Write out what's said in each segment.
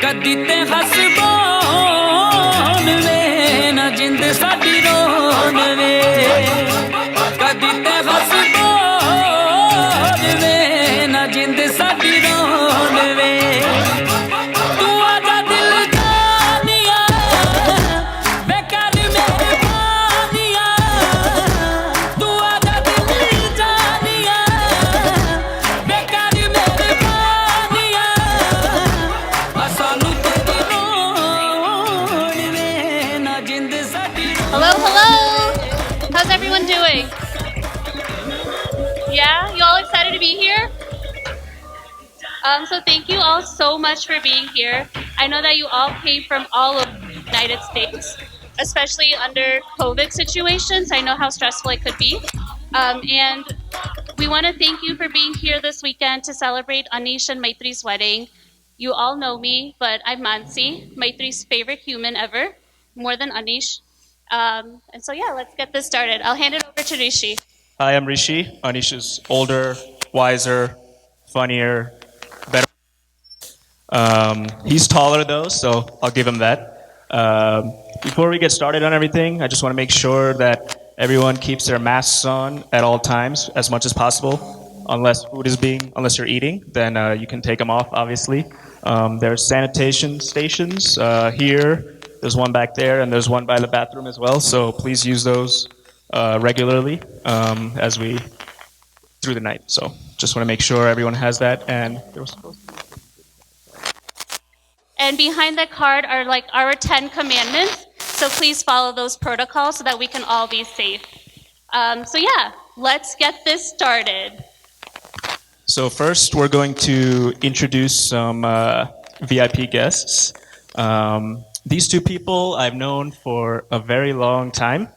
कदी ते हसबान वे न जिंद साडी रोन वे कदी ते हसबान वे न जिंद साडी रोन वे तू आजा दिल जानिया बेकार मेहरबानिया तू आजा दिल जानिया बेकार मेहरबानिया Hello, hello! How's everyone doing? Yeah? You all excited to be here? So thank you all so much for being here. I know that you all came from all over the United States, especially under COVID situations. I know how stressful it could be. And we want to thank you for being here this weekend to celebrate Aneesh and Maitri's wedding. You all know me, but I'm Mansi, Maitri's favorite human ever, more than Aneesh. And so yeah, let's get this started. I'll hand it over to Rishi. Hi, I'm Rishi. Anish is older, wiser, funnier, better. He's taller though, so I'll give him that. Before we get started on everything, I just want to make sure that everyone keeps their masks on at all times as much as possible. Unless you're eating, then you can take them off, obviously. There's sanitation stations here. There's one back there, and there's one by the bathroom as well. So please use those regularly as we through the night. So just want to make sure everyone has that. And there was And behind that card are like our 10 commandments. So please follow those protocols so that we can all be safe. So yeah, let's get this started. So first, we're going to introduce some VIP guests. These two people I've known for a very long time.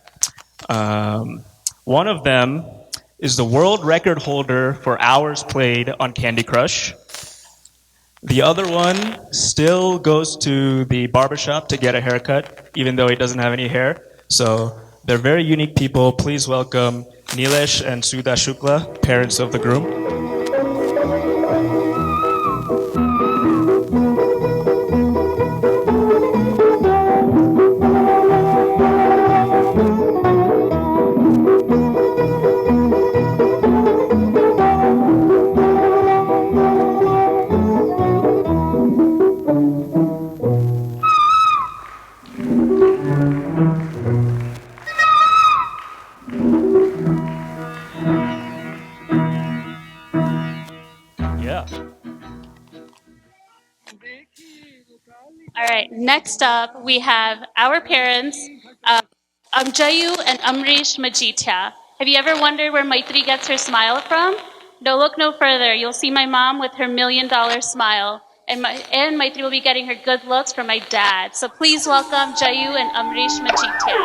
One of them is the world record holder for hours played on Candy Crush. The other one still goes to the barbershop to get a haircut, even though he doesn't have any hair. So they're very unique people. Please welcome Nilesh and Sudha Shukla, parents of the groom. All right, next up we have our parents, Amjayu and Amrish Majitya. Have you ever wondered where Maitri gets her smile from? No, look no further. You'll see my mom with her $1 million smile. And Maitri will be getting her good looks from my dad. So please welcome Jayu and Amrish Majitya.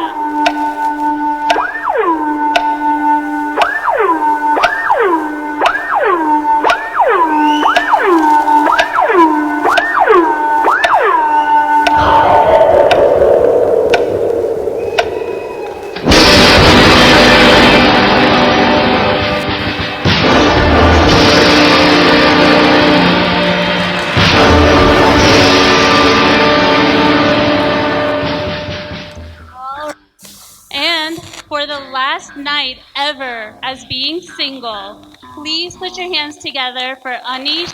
For the last night ever as being single, please put your hands together for Aneesh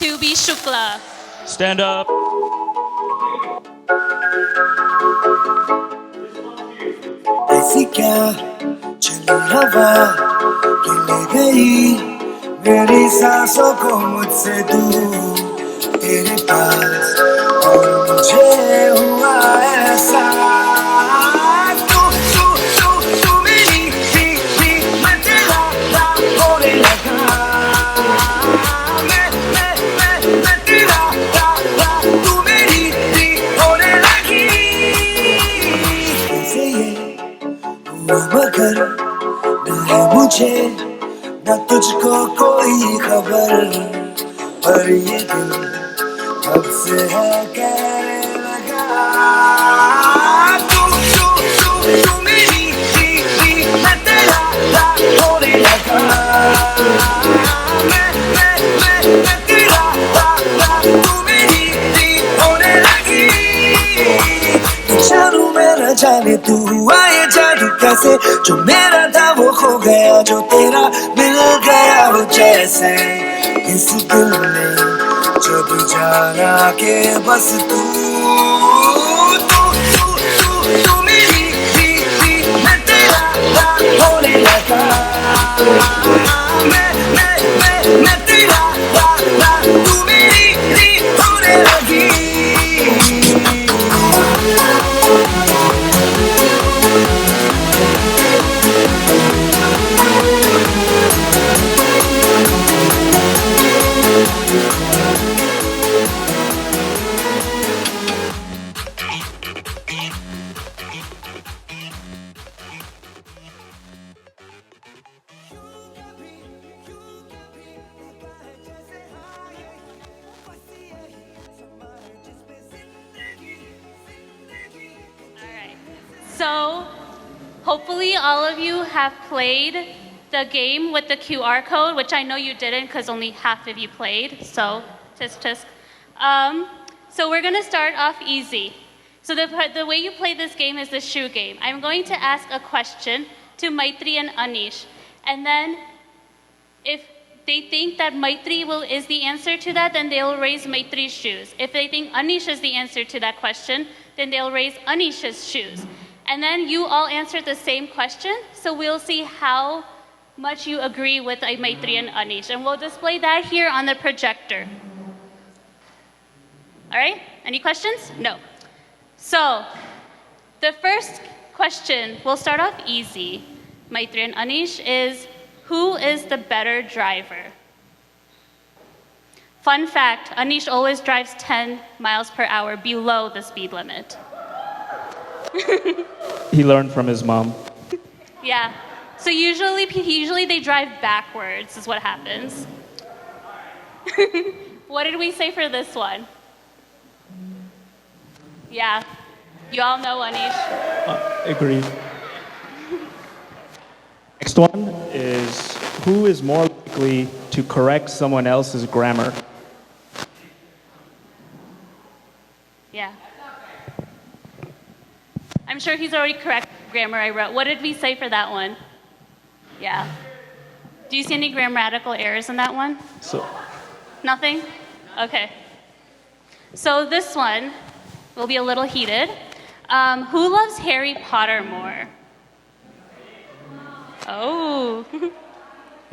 to be Shukla. Stand up. ऐसी क्या चली हवा कि ले गई मेरी सांसों को मुझसे दूर तेरे पास और मुझे हुआ ऐसा मगर न है मुझे न तुझको कोई खबर पर ये दिल अब से है कहने लगा तू मेरी मैं तेरा कैसे जो मेरा था वो खो गया जो तेरा मिल गया वो जैसे इस दिल ने जब जाना के बस तू मेरी मैं तेरा होने लगा मैं तेरा तू मेरी होने लगी So, hopefully all of you have played the game with the QR code, which I know you didn't because only half of you played. So, tisk tisk. So we're gonna start off easy. So the way you play this game is the shoe game. I'm going to ask a question to Maitri and Aneesh, and then if they think that Maitri is the answer to that, then they'll raise Maitri's shoes. If they think Aneesh is the answer to that question, then they'll raise Aneesh's shoes. And then you all answered the same question, so we'll see how much you agree with Maitri and Aneesh. And we'll display that here on the projector. All right, any questions? No. So, the first question, we'll start off easy, Maitri and Aneesh, is who is the better driver? Fun fact, Aneesh always drives 10 miles per hour below the speed limit. He learned from his mom. Yeah. So usually they drive backwards is what happens. What did we say for this one? Yeah. You all know Aneesh. Agreed. Next one is who is more likely to correct someone else's grammar? Yeah. I'm sure he's already correct grammar I wrote. What did we say for that one? Yeah. Do you see any grammatical errors in that one? So, Nothing? Okay. So this one will be a little heated. Who loves Harry Potter more? Oh.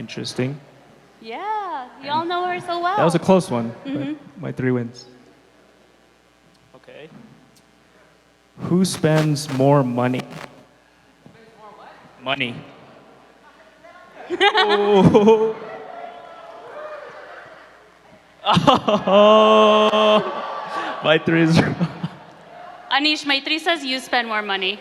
interesting. Yeah, you all know her so well. That was a close one. But my 3 wins. Okay. Who spends more money? Money. Oh. Oh. My 3 is wrong. Aneesh, Maitri says you spend more money.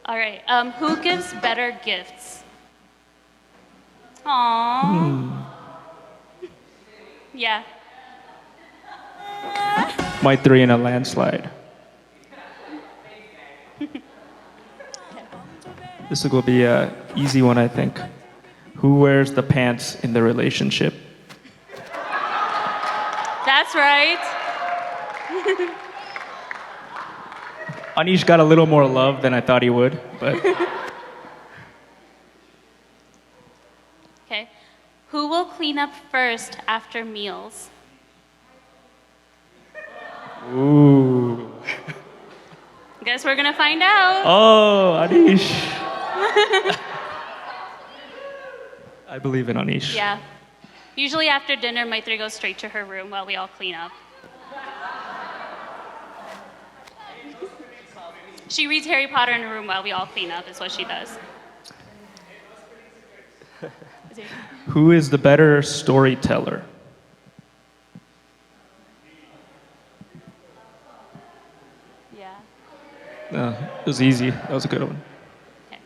All right. Who gives better gifts? Aww. Yeah. My 3 in a landslide. This will be an easy one, I think. Who wears the pants in the relationship? That's right. Aneesh got a little more love than I thought he would, but Okay. Who will clean up first after meals? ooh. Guess we're gonna find out. Oh, Aneesh. I believe in Aneesh. Yeah. Usually after dinner, Maitri goes straight to her room while we all clean up. She reads Harry Potter in her room while we all clean up, is what she does. Who is the better storyteller? Yeah. It was easy. That was a good one. Okay.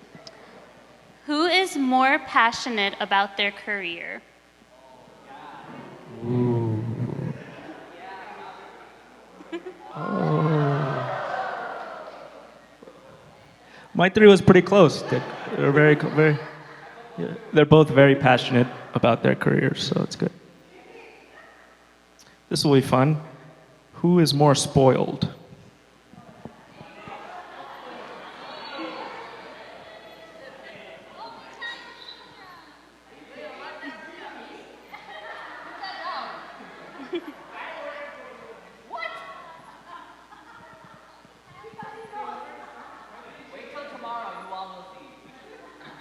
Who is more passionate about their career? My 3 was pretty close. They're very, very. Yeah, they're both very passionate about their careers, so it's good. This will be fun. Who is more spoiled?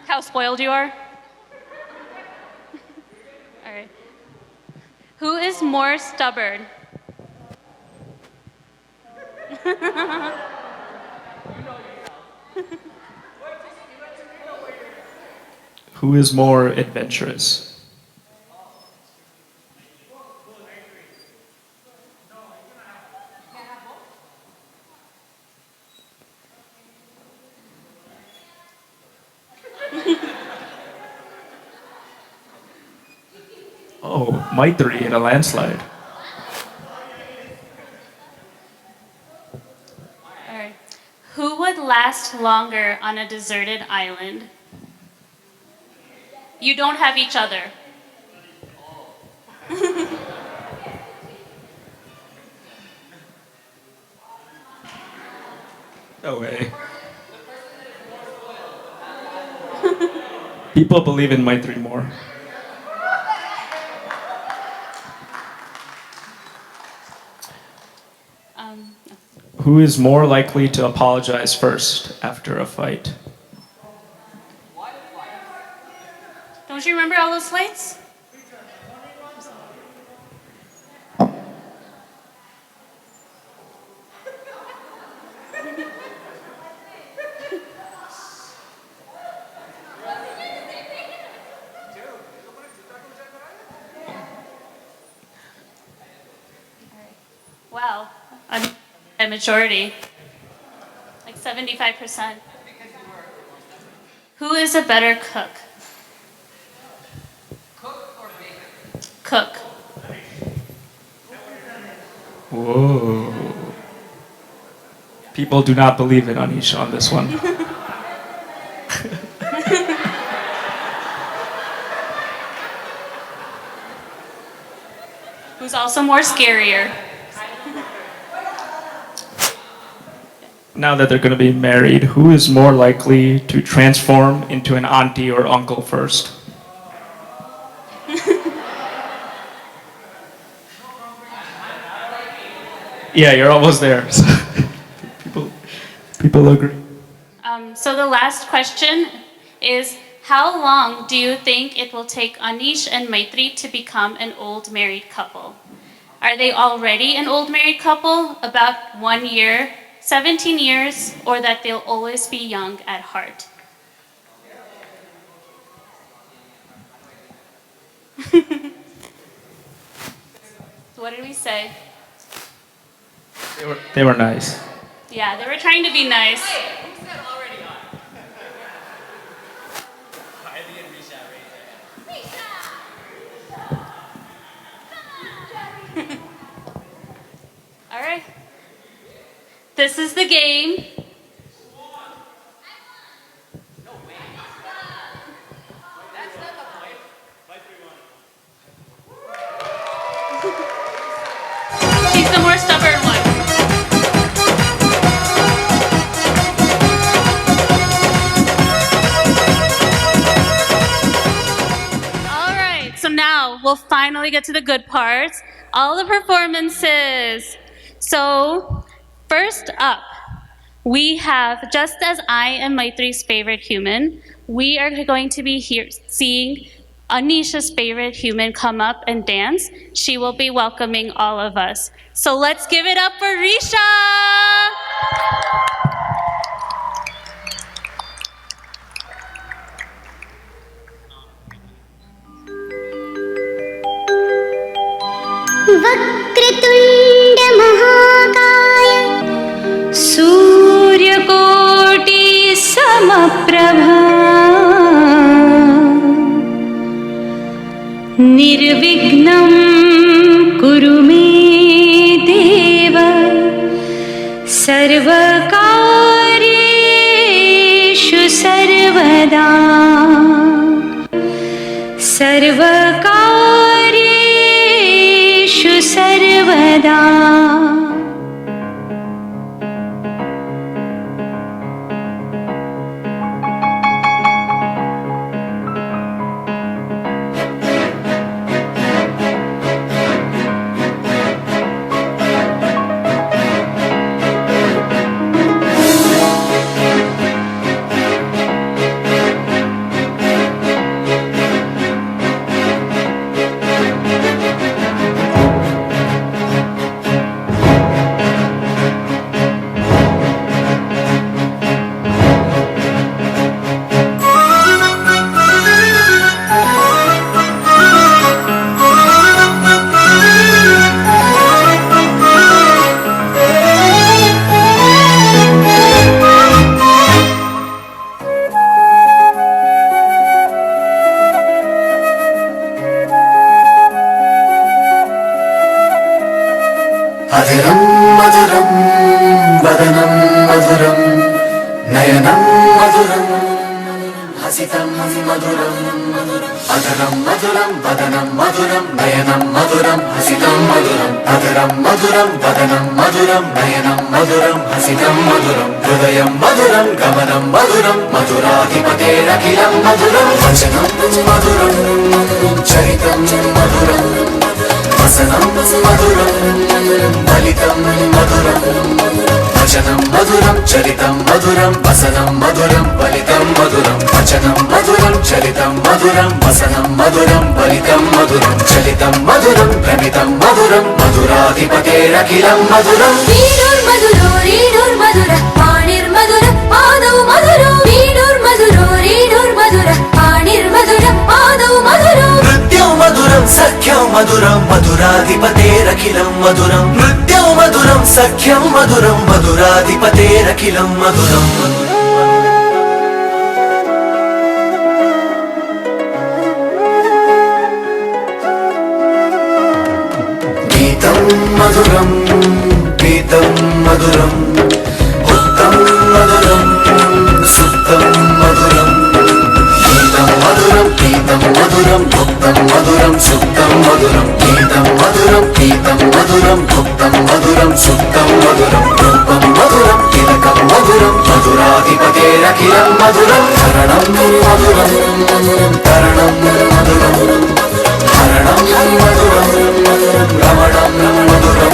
How spoiled you are? All right. Who is more stubborn? Who is more adventurous? Oh, Maitri in a landslide. All right. Who would last longer on a deserted island? You don't have each other. No way. People believe in Maitri more. Who is more likely to apologize first after a fight? Don't you remember all those fights? Wow. A majority. Like 75%. Who is a better cook? Cook. Whoa. People do not believe in Aneesh on this one. Who's also more scarier? Now that they're going to be married, who is more likely to transform into an auntie or uncle first? Yeah, you're almost there. People agree. So the last question is, how long do you think it will take Aneesh and Maitri to become an old married couple? Are they already an old married couple, about 1 year, 17 years, or that they'll always be young at heart? So what did we say? They were nice. Yeah, they were trying to be nice. All right. This is the game. She's the more stubborn one. All right, so now we'll finally get to the good parts. All the performances. So, first up, we have Just As I Am Maitri's Favorite Human. We are going to be here seeing Aneesh's favorite human come up and dance. She will be welcoming all of us. So let's give it up for Risha! वक्रतुण्ड महाकाय सूर्यकोटि समप्रभा निर्विघ्नं कुरु मे देव सर्वकार्येषु सर्वदा सर्वकार्येषु सर्वदा అధరం మధురం వదనం మధురం నయనం మధురం హసితం మధురం అధరం మధురం వదనం మధురం నయనం మధురం హసితం మధురం అధరం మధురం వదనం మధురం నయనం మధురం హసితం మధురం హృదయం మధురం గమనం మధురం మధురాధిపతేరఖిలం మధురం వచనం మధురం చరితం మధురం వసనం మధురం ఫలితం మధురం వచనం మధురం చరితం మధురం వసనం మధురం ఫలితం మధురం వచనం మధురం చరితం మధురం వసనం మధురం ఫలితం మధురం చలితం మధురం భ్రమితం మధురం మధురాధిపతేరఖిలం మధురం రీడుర్మధురో రీడుర్మధుర పాణిర్మధుర పాదౌ మధురో రీడుర్మధురో రీడుర్మధుర పాణిర్మధుర పాదౌ మధురో నృత్యం మధురం సఖ్యం మధురం మధురాధిపతేరఖిలం మధురం నృత్యం మధురం సఖ్యం మధురం మధురాధిపతేరఖిలం మధురం గీతం మధురం గీతం మధురం ఉత్తం మధురం సుప్తం మధురం గీతం మధురం గీతం మధురం ఉత్తం మధురం సుప్తం మధురం గీతం మధురం గీతం మధురం ఉత్తం మధురం సుప్తం మధురం రూపం మధురం తిలకం మధురం మధురాధిపతేరఖిలం మధురం హరణం మధురం తరణం మధురం హరణం మధురం రమణం మధురం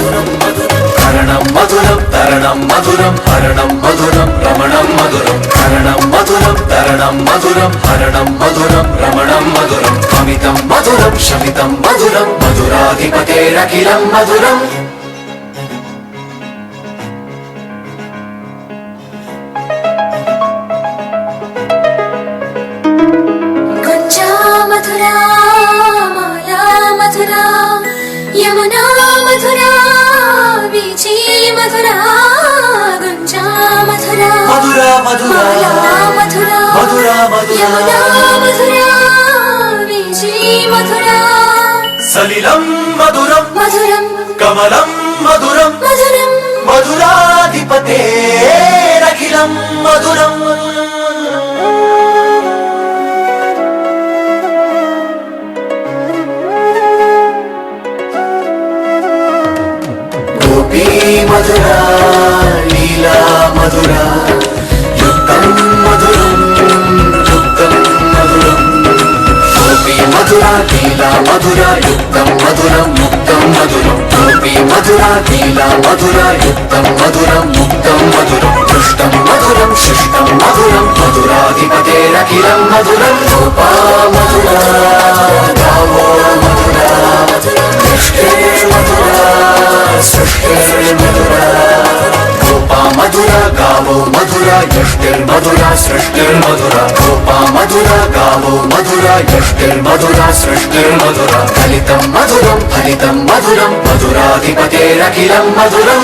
హరణం మధురం తరణం మధురం హరణం మధురం రమణం మధురం హరణం మధురం తరణం మధురం హరణం మధురం రమణం మధురం అమితం మధురం శమితం మధురం మధురాధిపతేరఖిలం మధురం గుంజా మధురా మాలా మధురా యమునా మధురా వీచీ మధురా గుంజా మధురా మధురా మధురా మాలా మధురా మధురా మధురా యమునా మధురా వీచీ మధురా సలిలం మధురం మధురం కమలం మధురం మధురం మధురాధిపతేరఖిలం మధురం గోపీ మధురా లీలా మధురా యుక్తం మధురం యుక్తం మధురం గోపీ మధురా లీలా మధురా యుక్తం మధురం ముక్తం మధురం గోపీ మధురా లీలా మధురా యుక్తం మధురం ముక్తం మధురం దృష్టం మధురం శిష్టం మధురం మధురాధిపతేరఖిలం మధురం గోపా మధురా గావో మధురా దృష్టే మధురా సృష్టే మధురా గోపా మధురా గావో మధురా యష్టిర్మధురా సృష్టిర్మధురా గోపా మధురా గావో మధురా యష్టిర్మధురా సృష్టిర్మధురా ఫలితం మధురం ఫలితం మధురం మధురాధిపతేరఖిలం మధురం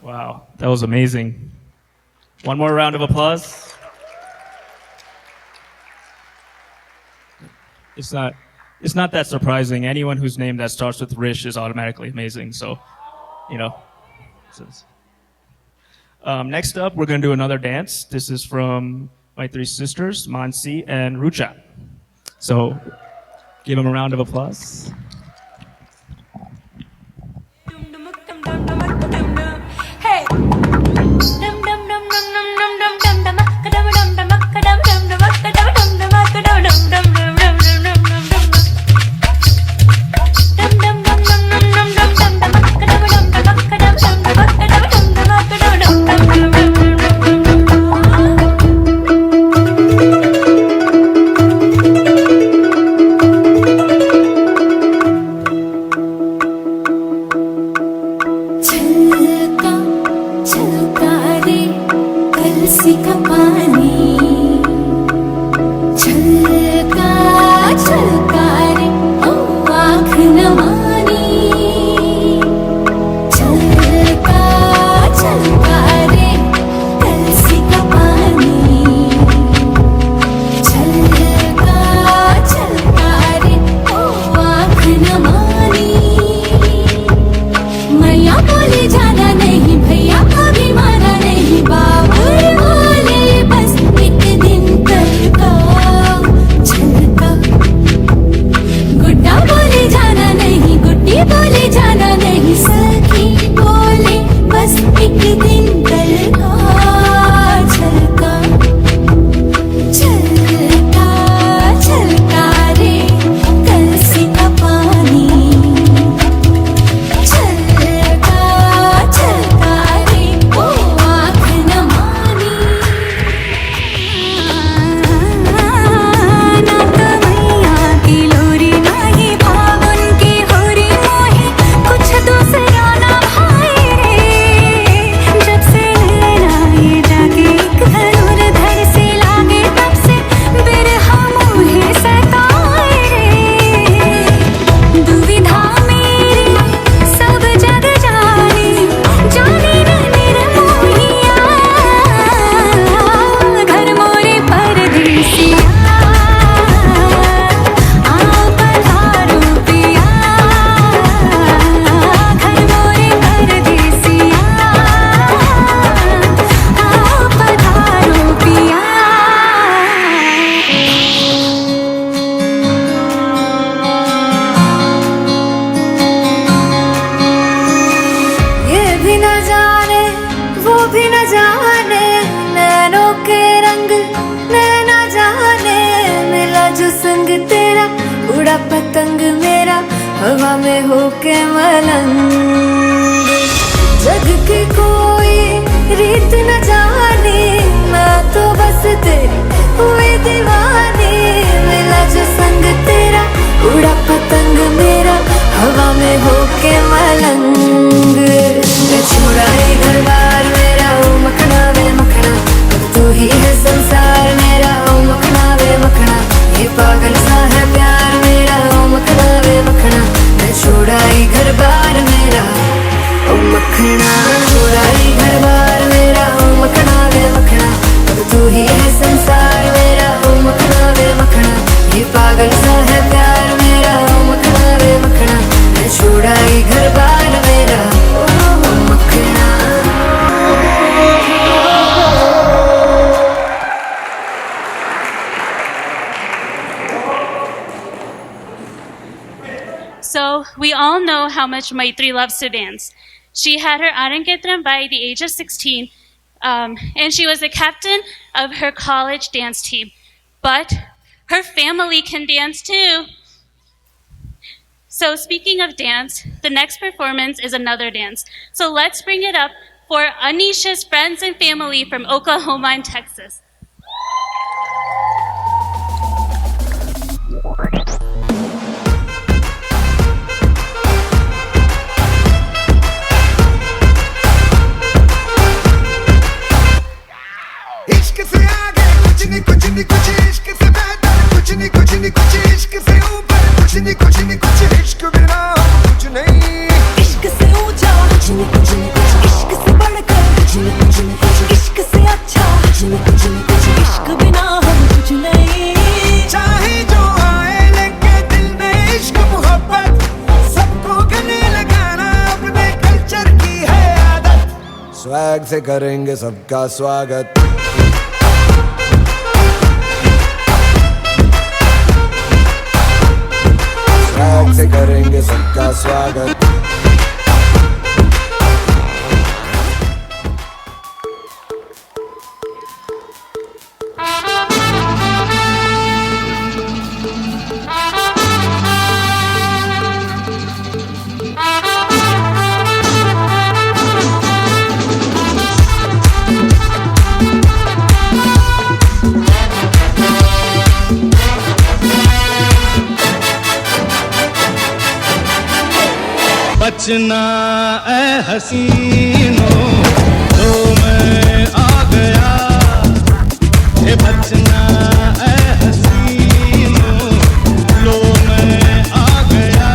Wow, that was amazing. One more round of applause. It's not that surprising. Anyone whose name that starts with Rish is automatically amazing. So, you know. Next up, we're going to do another dance. This is from my three sisters, Mansi and Rucha. So, give them a round of applause. पतंग मेरा हवा में होके मलंग जग की कोई रीत न जाने मैं तो बस तेरी हुई दीवानी मिला जो संग तेरा उड़ा पतंग मेरा हवा में होके मलंग मैं छोड़ा ही घर बार मेरा ओ मखना वे मखना तू ही है संसार मेरा ओ मखना वे मखना ये पागल सा है प्यार मेरा ओ मखना वे मखना मैं छोड़ा ही घर बार मेरा ओ मखना छोड़ा ही घर बार मेरा ओ मखना वे मखना तू ही है संसार मेरा ओ मखना वे मखना ये पागल सा है प्यार मेरा ओ मखना वे मखना मैं छोड़ा ही घर बार मेरा ओ मखना। So, we all know how much Maitri loves to dance. She had her Arangetram by the age of 16, and she was the captain of her college dance team. But her family can dance too. So, speaking of dance, the next performance is another dance. So, let's bring it up for Aneesh's friends and family from Oklahoma and Texas. इश्क से आगे कुछ नहीं कुछ इश्क से बेहतर कुछ नहीं कुछ इश्क से ऊपर कुछ नहीं कुछ इश्क बिना कुछ नहीं इश्क से ऊंचा कुछ नहीं कुछ इश्क से बढ़ स्वैग से करेंगे सबका स्वागत। स्वैग से करेंगे सबका स्वागत। बचना ए हसीनों तो मैं आ गया, ये बचना ए हसीनों लो मैं आ गया।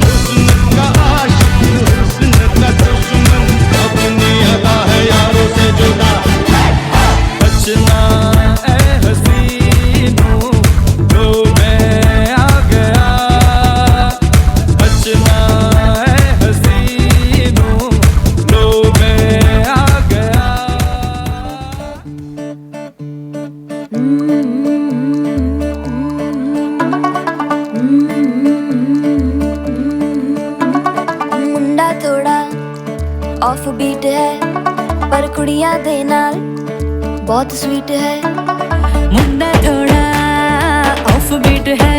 हुस्न का आशिक हुस्न का दुश्मन अपनी अदा है यारों से जुदा। बचना ए हसीनों लो मैं आ गया, बचना ए हसीनों लो मैं आ गया। मुंडा थोड़ा ऑफ बीट है पर कुड़ियां दे नाल बहुत स्वीट है। मुंडा थोड़ा ऑफ बीट है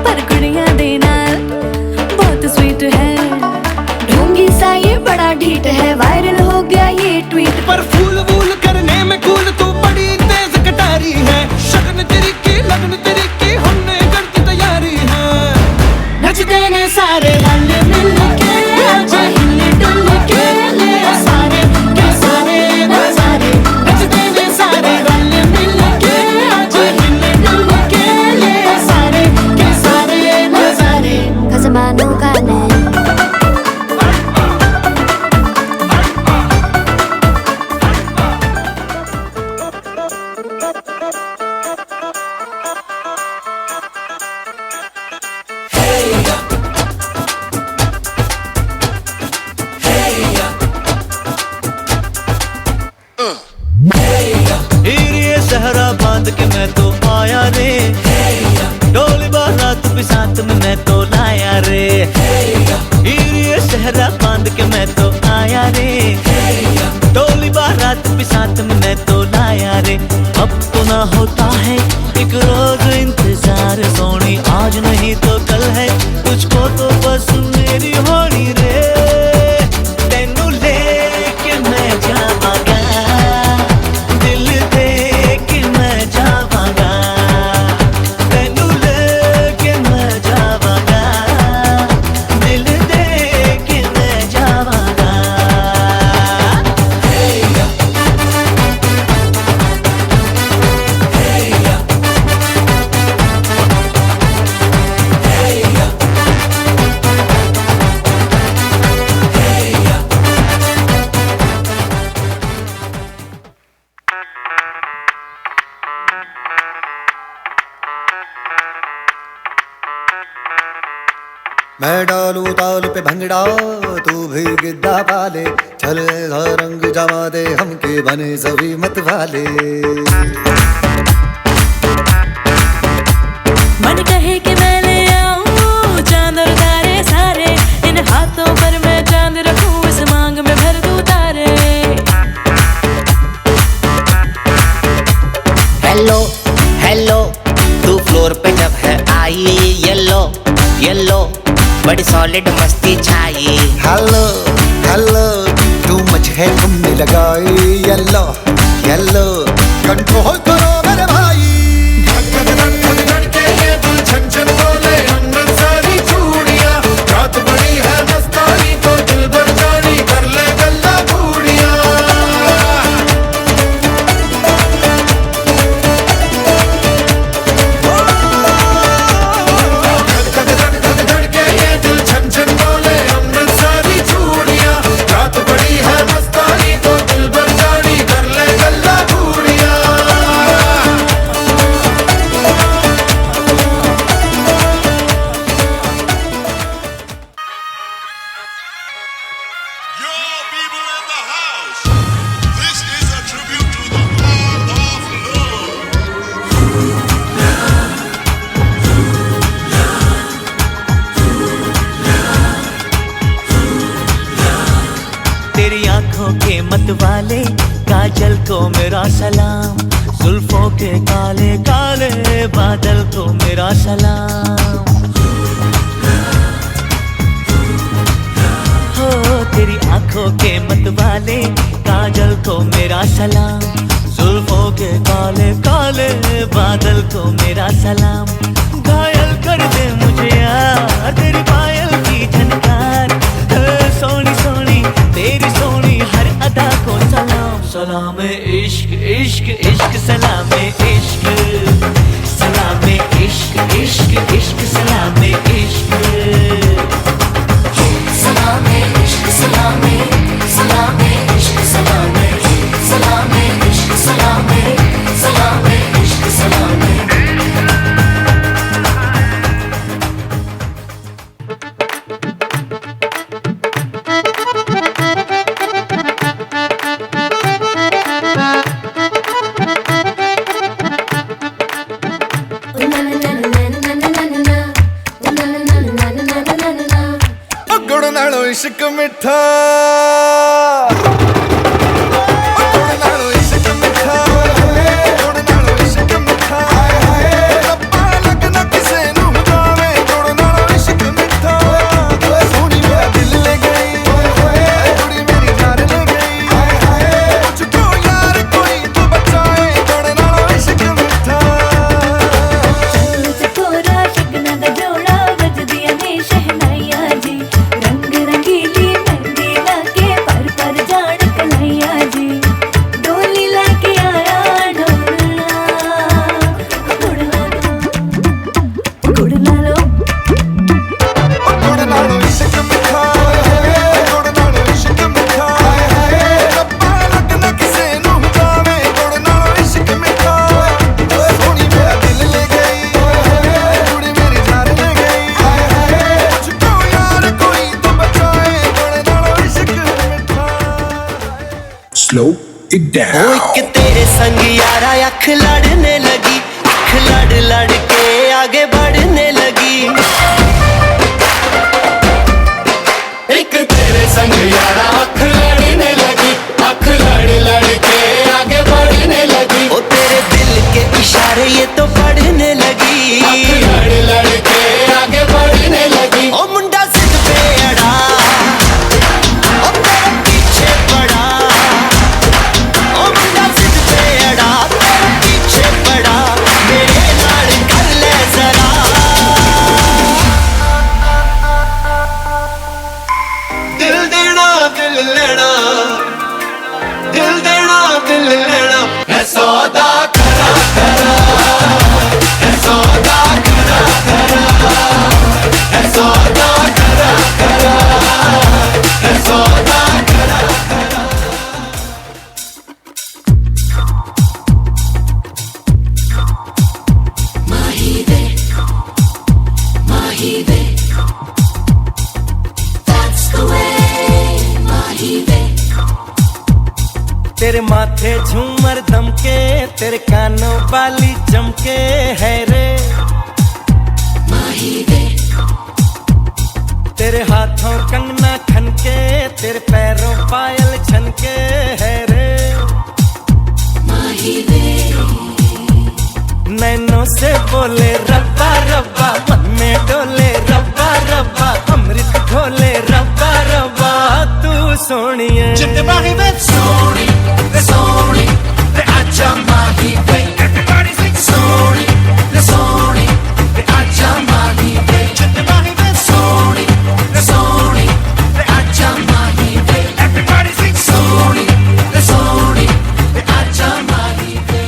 पर कुड़ियां दे नाल बहुत स्वीट है। ढोंगी सा ये बड़ा ढीठ है, वायरल हो गया ये ट्वीट। पर फूल वूल करने में कूल तू बड़ी तेज कटारी है। शगन तेरी की लगन तेरी की हमने कर दी तैयारी है। नचते ने सारे रल मिल के आज हिल डुल के ले सारे के सारे नजारे। नचते ने सारे रल मिल के आज हिल डुल के ले सारे के सारे नजारे। खजमानों का ने हीरे सहरा बांध के मैं तो आया रे, डोली बारात भी साथ में मैं तो लाया रे। हीरे सहरा बांध के मैं तो आया रे, डोली बारात भी साथ में मैं तो लाया रे। अब तो ना होता है एक रोज इंतजार सोनी, आज नहीं तो कल है तुझको तो बस मेरी होनी रे। तेनू लेके मैं जावांगा, दिल दे के मैं जावांगा। तेनू लेके मैं जावांगा, दिल दे के मैं जावांगा। मैं डालू ताल पे भंगड़ा तू भी गिद्दा पाले, चले सा रंग जमा दे हमके बने सभी मत वाले। मन कहे कि मैं ले आऊं चांद और तारे सारे, इन हाथों पर मैं चांद रखूं इस मांग में भर दूं तारे। हेलो हेलो तू फ्लोर पे जब है आई, येलो येलो बड़ी सॉलिड मस्ती छाई। हेलो हेलो तू मच है तुमने लगाई, येलो येलो कंट्रोल करो मेरे भाई। धक धक धक धक के ये दिल छन छन बोले अंदर सारी चूड़ियां। रात बड़ी है मस्तानी तो दिल भर जानी कर ले गल्ला बूढ़िया। रात बड़ी है मस्तानी तो दिल भर जानी कर ले गल्ला बूढ़िया। को मेरा सलाम, जुल्फों के काले काले बादल को मेरा सलाम। हो तेरी आंखों के मतवाले काजल को मेरा सलाम, जुल्फों के काले काले बादल को मेरा सलाम। घायल कर दे मुझे यार तेरी पायल की झनकार, सोनी सोनी तेरी सोनी हर अदा को सलाम। सलाम इश्क इश्क इश्क सलाम इश्क, सलाम इश्क इश्क इश्क सलाम इश्क। सलामे इश्क सलामे, सलामे इश्क सलामे, सलामे इश्क सलामे, सलामे इश्क सलामे। गुड़ नालों इश्क मिठा, गुड़ नालों इश्क मिठा, गुड़ नालों इश्क मिठा, रब्बा लगना किसे नू जावे, गुड़ नालों इश्क मिठा। सोनी मेरा दिल ले गई, कुड़ी मेरी जान ले गई, मुझको यार कोई तो बचाए, गुड़ नालों इश्क मिठा। कोरा शगना दा जोड़ा बजदियां ने शहनाइयां जी, रंग रंगीली मेहंदी लाके पर जान कन्हैया जी। डोली लाके आया ढोलना, गुड़ ला लो, गुड़ ला लो। गुड़ नालों इश्क मिठा, गुड़ नालों इश्क मिठा, रब्बा लगना किसे नू जावे, गुड़ नालों इश्क मिठा। सोनी मेरा दिल ले गई, कुड़ी मेरी जान ले गई, मुझको यार कोई तो बचाए, गुड़ नालों इश्क मिठा। Slow it O down. एक तेरे संग यारा अख लड़ने लगी, अख लड़ लड़ के आगे बढ़ने लगी। एक तेरे संग यारा अख लड़ने लगी, अख लड़ लड़ के आगे बढ़ने लगी, ओ तेरे दिल के इशारे ये तो पढ़ने लगी, अख लड़ लड़ के आगे बढ़ने लगी। ओ मुंडा जिद पे अड़ा, ओ तेरे पीछे पड़ा, ओ मुंडा जिद पे अड़ा, तेरे पीछे पड़ा, मेरे नाल कर ले जरा। दिल देना दिल लेना, दिल देना दिल लेना, है सौदा करा करा, है सौदा करा करा, है सौदा करा करा, है सौदा करा करा। Mahibe, Mahibe, that's the way, Mahibe. तेरे माथे झूमर दमके, तेरे कानों वाली चमके है रे। Mahibe, तेरे हाथों कंगना खनके, तेरे पैरों पायल छनके है रे। Mahibe, नैनों से बोले रब्बा रब्बा, मन में डोले रब्बा रब्बा, अमृत घोले रब्बा रब्बा, तू सोनिए। Sorry, they're sorry, they acha Mahibe. Everybody sing sorry, they're sorry, they acha Mahibe. Sorry, they're sorry, they acha Mahibe. Everybody sing sorry, they're sorry, they acha Mahibe.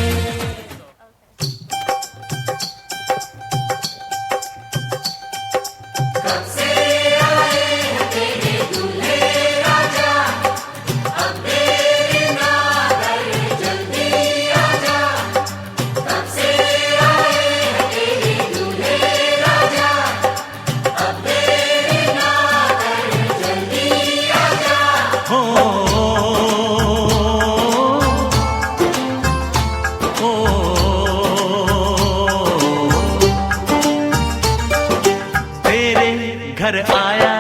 घर आया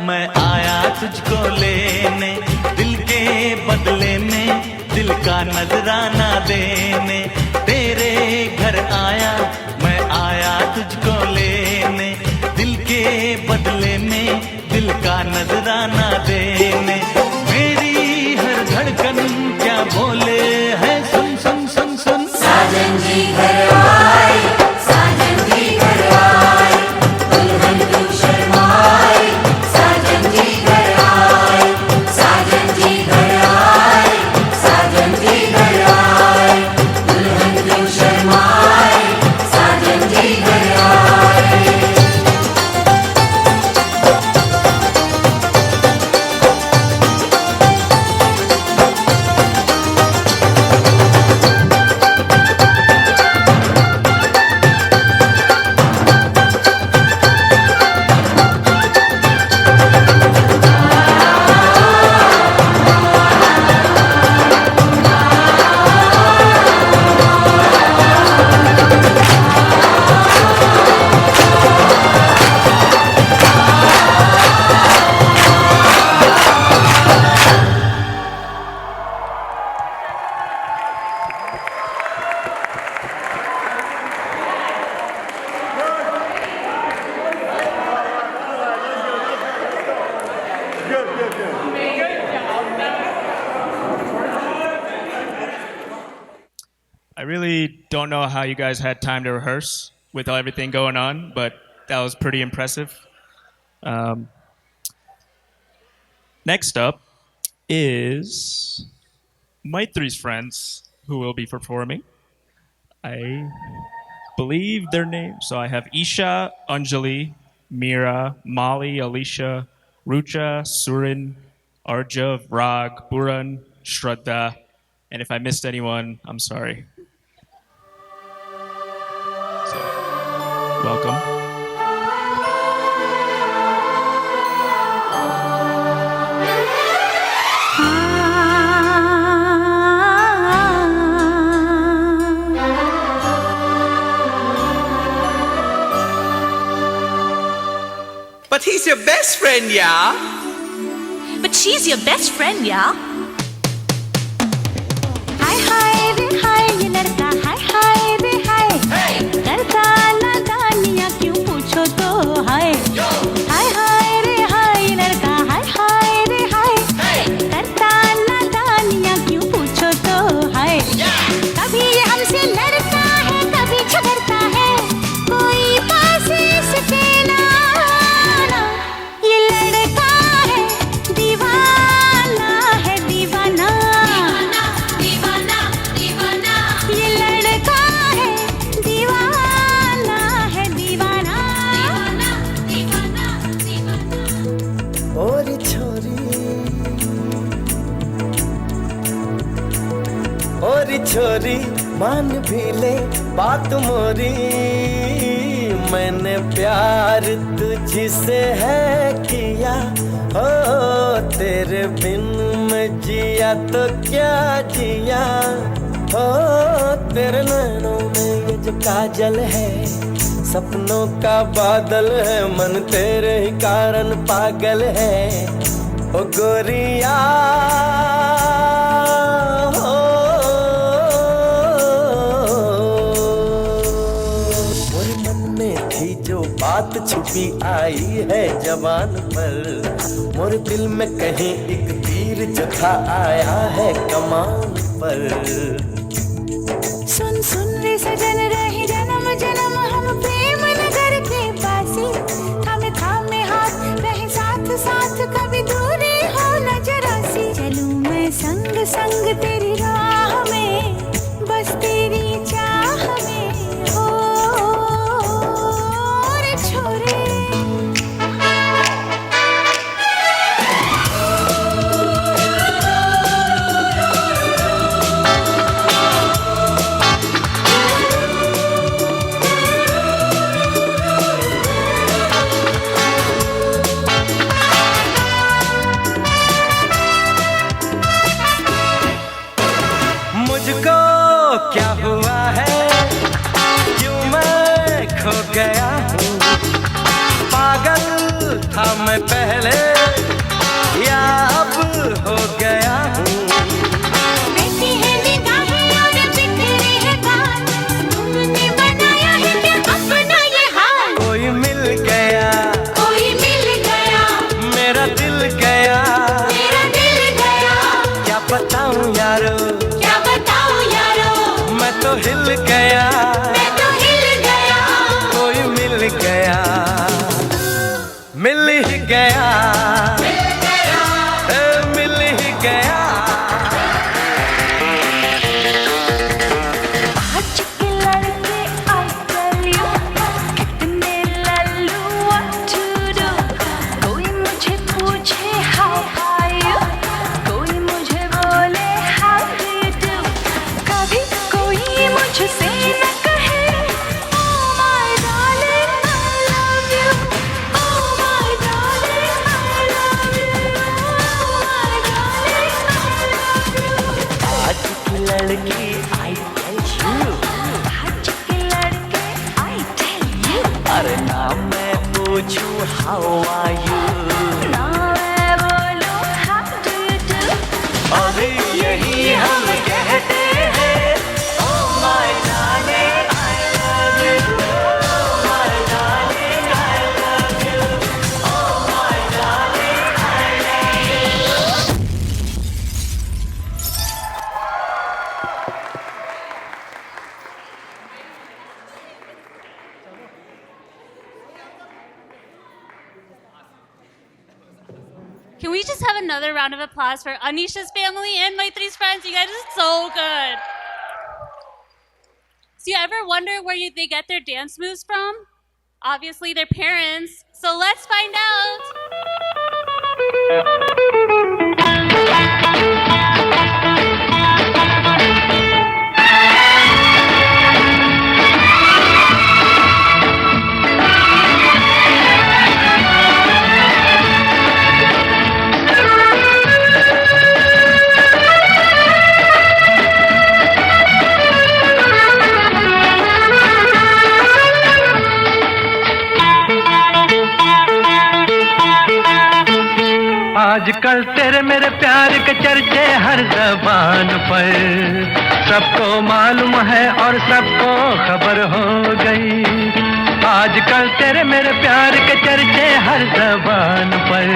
मैं आया तुझको लेने, दिल के बदले में दिल दिल का नजराना देने। तेरे घर आया मैं आया तुझको लेने, दिल के बदले में दिल का नजराना देने। मेरी हर धड़कन क्या बोले है, सुन सुन सुन सुन। साजन जी घर आए, साजन जी घर आए, दुल्हन क्यों शर्माए, साजन जी घर आए, साजन जी घर आए, साजन जी घर आए, दुल्हन क्यों शर्माए, साजन जी घर आए। I really don't know how you guys had time to rehearse with everything going on, but that was pretty impressive. Next up is Maitri's friends who will be performing. I believe their names. So I have Isha, Anjali, Mira, Molly, Alicia, Rucha, Surin, Arjav, Rag, Buran, Shraddha, and if I missed anyone, I'm sorry. So, welcome. But he's your best friend, yeah? But she's your best friend, yeah? हाय हाय रे हाय ये लड़का हाय हाय रे हाय करता नादानियाँ क्यों पूछो तो हाय हाय हाय रे हाय ये लड़का हाय हाय रे हाय करता नादानियाँ क्यों पूछो तो हाय कभी ये हमसे लड़ता है कभी झगड़ता है कोई पास इसके ना ये लड़का है दीवाना है दीवाना दीवाना दीवाना ये लड़का है दीवाना है दीवाना दीवाना दीवाना और छोरी मान भी ले बात मोरी, मैंने प्यार तुझसे है किया हो, तेरे बिन मैं जिया तो क्या जिया हो, तेरे नैनों में ये जो काजल है सपनों का बादल है, मन तेरे ही कारण पागल है ओ गोरिया हो। मोरे मन में थी जो बात छुपी आई है जवान पर, मोरे दिल में कहीं एक तीर जो था आया है कमान पर। सुन सुन रे सजन रहे जन्म जन्म हम प्रेम नगर के पासी, थामे थामे हाथ रहे साथ साथ कभी दूरी हो न जरा सी, चलूं मैं संग संग तेरी राह में बस तेरी चाह में हो रे छोरे। मुझको क्या हुआ है क्यों मैं खो गया हूँ, पागल था मैं पहले या अब हो गया हूँ। ऐसी है गया, मिल ही गया। आज के लड़के I tell you कितने लल्लू what to do। कोई मुझे पूछे how are you, कोई मुझे बोले how do you do। कभी कोई मुझसे न कहे oh my darling I love you, oh my darling I love you, oh my darling I love you। आज की लड़की I tell you, आज के लड़के I tell you। अरे ना मैं पूछूं how are you, ना मैं बोलूं how do you do। अभी यही हम कहते हैं oh my darling I love you, oh my darling I love you, oh my darling I love you। Can we just have another round of applause for Aneesh's family and Maitri's friends? You guys are so good. Do you ever wonder where they get their dance moves from? Obviously, their parents. So let's find out. आजकल तेरे मेरे प्यार के चर्चे हर जबान पर, सबको मालूम है और सबको खबर हो गई। आजकल तेरे मेरे प्यार के चर्चे हर जबान पर,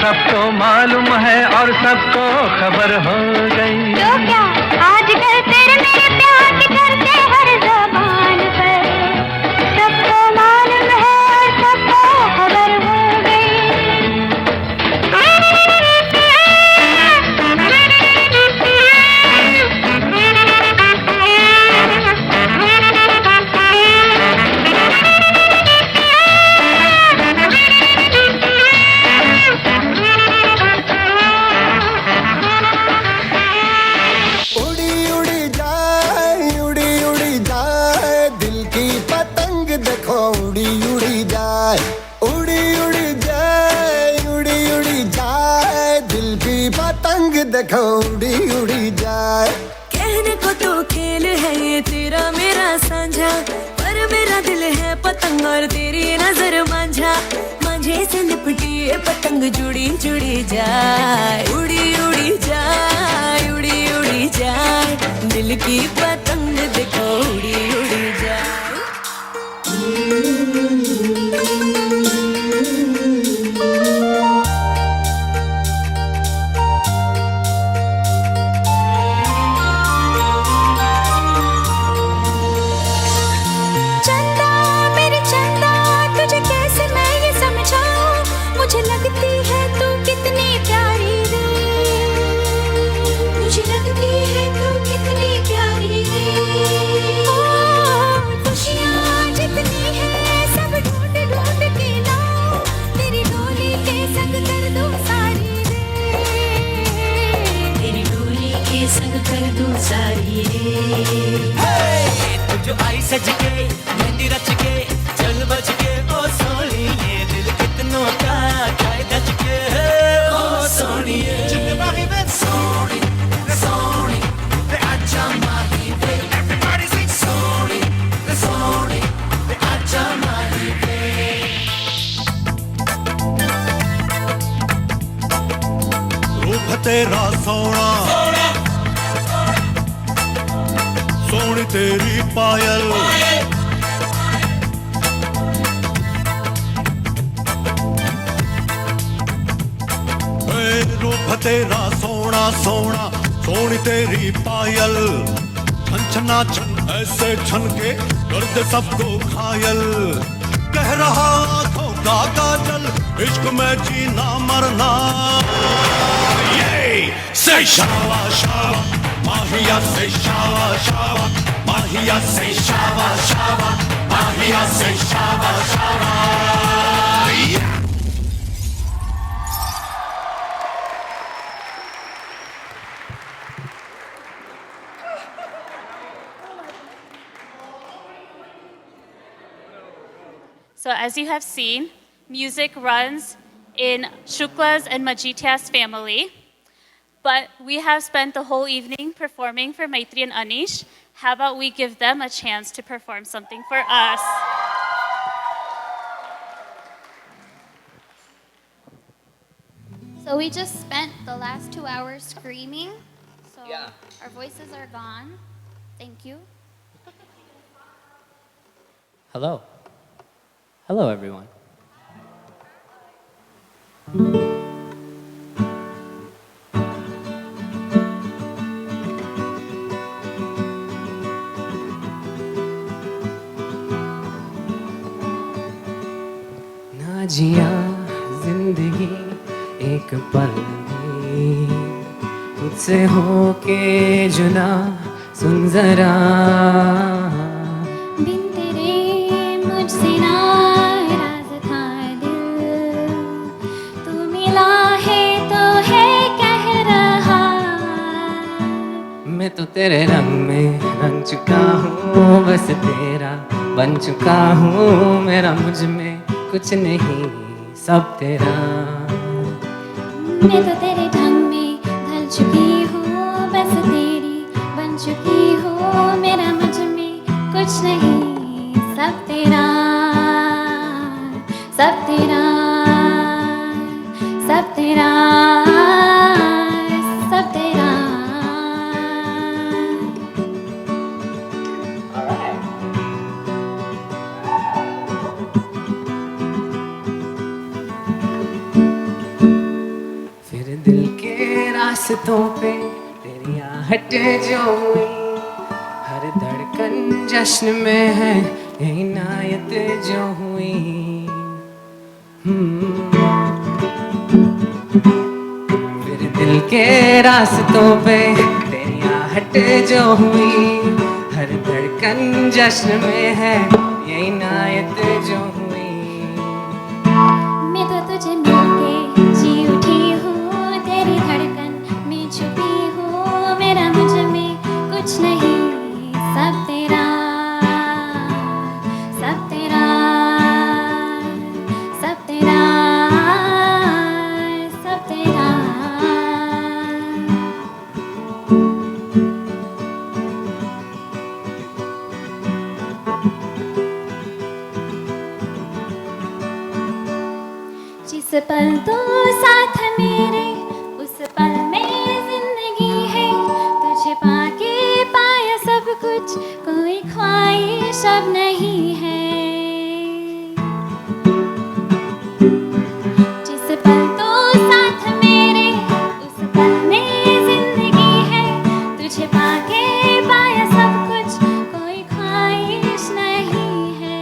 सबको मालूम है और सबको खबर हो गई। तो क्या आजकल तेरे मेरे प्यार के चर्चे हर ज़बान पर, सबको मालूम है और सबको खबर हो गई। उड़ी उड़ी जाए, उड़ी उड़ी जाए, दिल की पतंग देखो उड़ी उड़ी जाए। उड़ी उड़ी जाए, उड़ी उड़ी जाए, दिल की पतंग देखो उड़ी उड़ी जाए। कहने को तो खेल है ये तेरा मेरा साझा, पर मेरा दिल है पतंग और तेरी नजर मांझा। मांझे से लिपटी ये पतंग जुड़ी जुड़ी जाए, उड़ी उड़ी जाए, उड़ी उड़ी जाए, दिल की पतंग देखो उड़ी उड़ी जाए। चंदा मेरे चंदा, तुझे कैसे मैं ये समझाऊं, मुझे लगती है तू कितनी प्यारी रे, मुझे लगती है तू कितनी प्यारी रे। ओ खुशियाँ जितनी है सब ढूंढ ढूंढ के लाऊं, तेरी डोली के संग कर दूं सारी रे, तेरी डोली के संग कर दूं सारी रे। तू जो आई सज के मेहंदी रच के चल बज के ओ सोनी, ये दिल कितनों का काय दज के ओ Soni. Sorry, sorry, the Ajamari Day. Everybody sing sorry, the Ajamari Day. रूप तेरा सोना, सोनी तेरी पायल, रूप तेरा सोना सोना, सोनी तेरी पायल। छन छना छन ऐसे छन के कर दे सबको घायल। कह रहा आंखों का काजल, इश्क में जीना मरना ये से शावा शावा माहिया से शावा शावा माहिया से शावा शावा माहिया से Shava Shava So as you have seen, music runs in Shukla's and Majitia's family. But we have spent the whole evening performing for Maitri and Aneesh. How about we give them a chance to perform something for us? So we just spent the last 2 hours screaming. So our voices are gone. Thank you. Hello. Hello, everyone. ना जिया जिंदगी एक पल भी तुझसे होके जुदा सुन जरा बिन तेरे मुझसे नाराज था दिल तू मिला है तो है कह रहा मैं तो तेरे रंग में रंग चुका हूँ बस तेरा बन चुका हूँ मेरा मुझ में कुछ नहीं सब तेरा मैं तो तेरे ढंग में ढल चुकी हूँ बस तेरी बन चुकी हूँ मेरा मुझ में कुछ नहीं सब तेरा सब तेरा सब तेरा सब तेरा फिर दिल के रास्तों पे तेरी आहट जो हुई हर धड़कन जश्न में है ये इनायत जो हुई फिर दिल के रास्तों पे तेरी आहट जो हुई हर धड़कन जश्न में है ये इनायत जो हुई मैं तो तुझे मिलके जी उठी हूँ तेरी धड़कन में छुपी हूँ मेरा मुझ में कुछ नहीं सब तेरा सब तेरा सब तेरा सब तेरा जिस पल तो साथ मेरे उस पल में जिंदगी है तुझे पाके पाया सब कुछ कोई ख्वाहिश अब नहीं है जिस पल तो साथ मेरे उस पल में जिंदगी है तुझे पाके पाया सब कुछ कोई ख्वाहिश नहीं है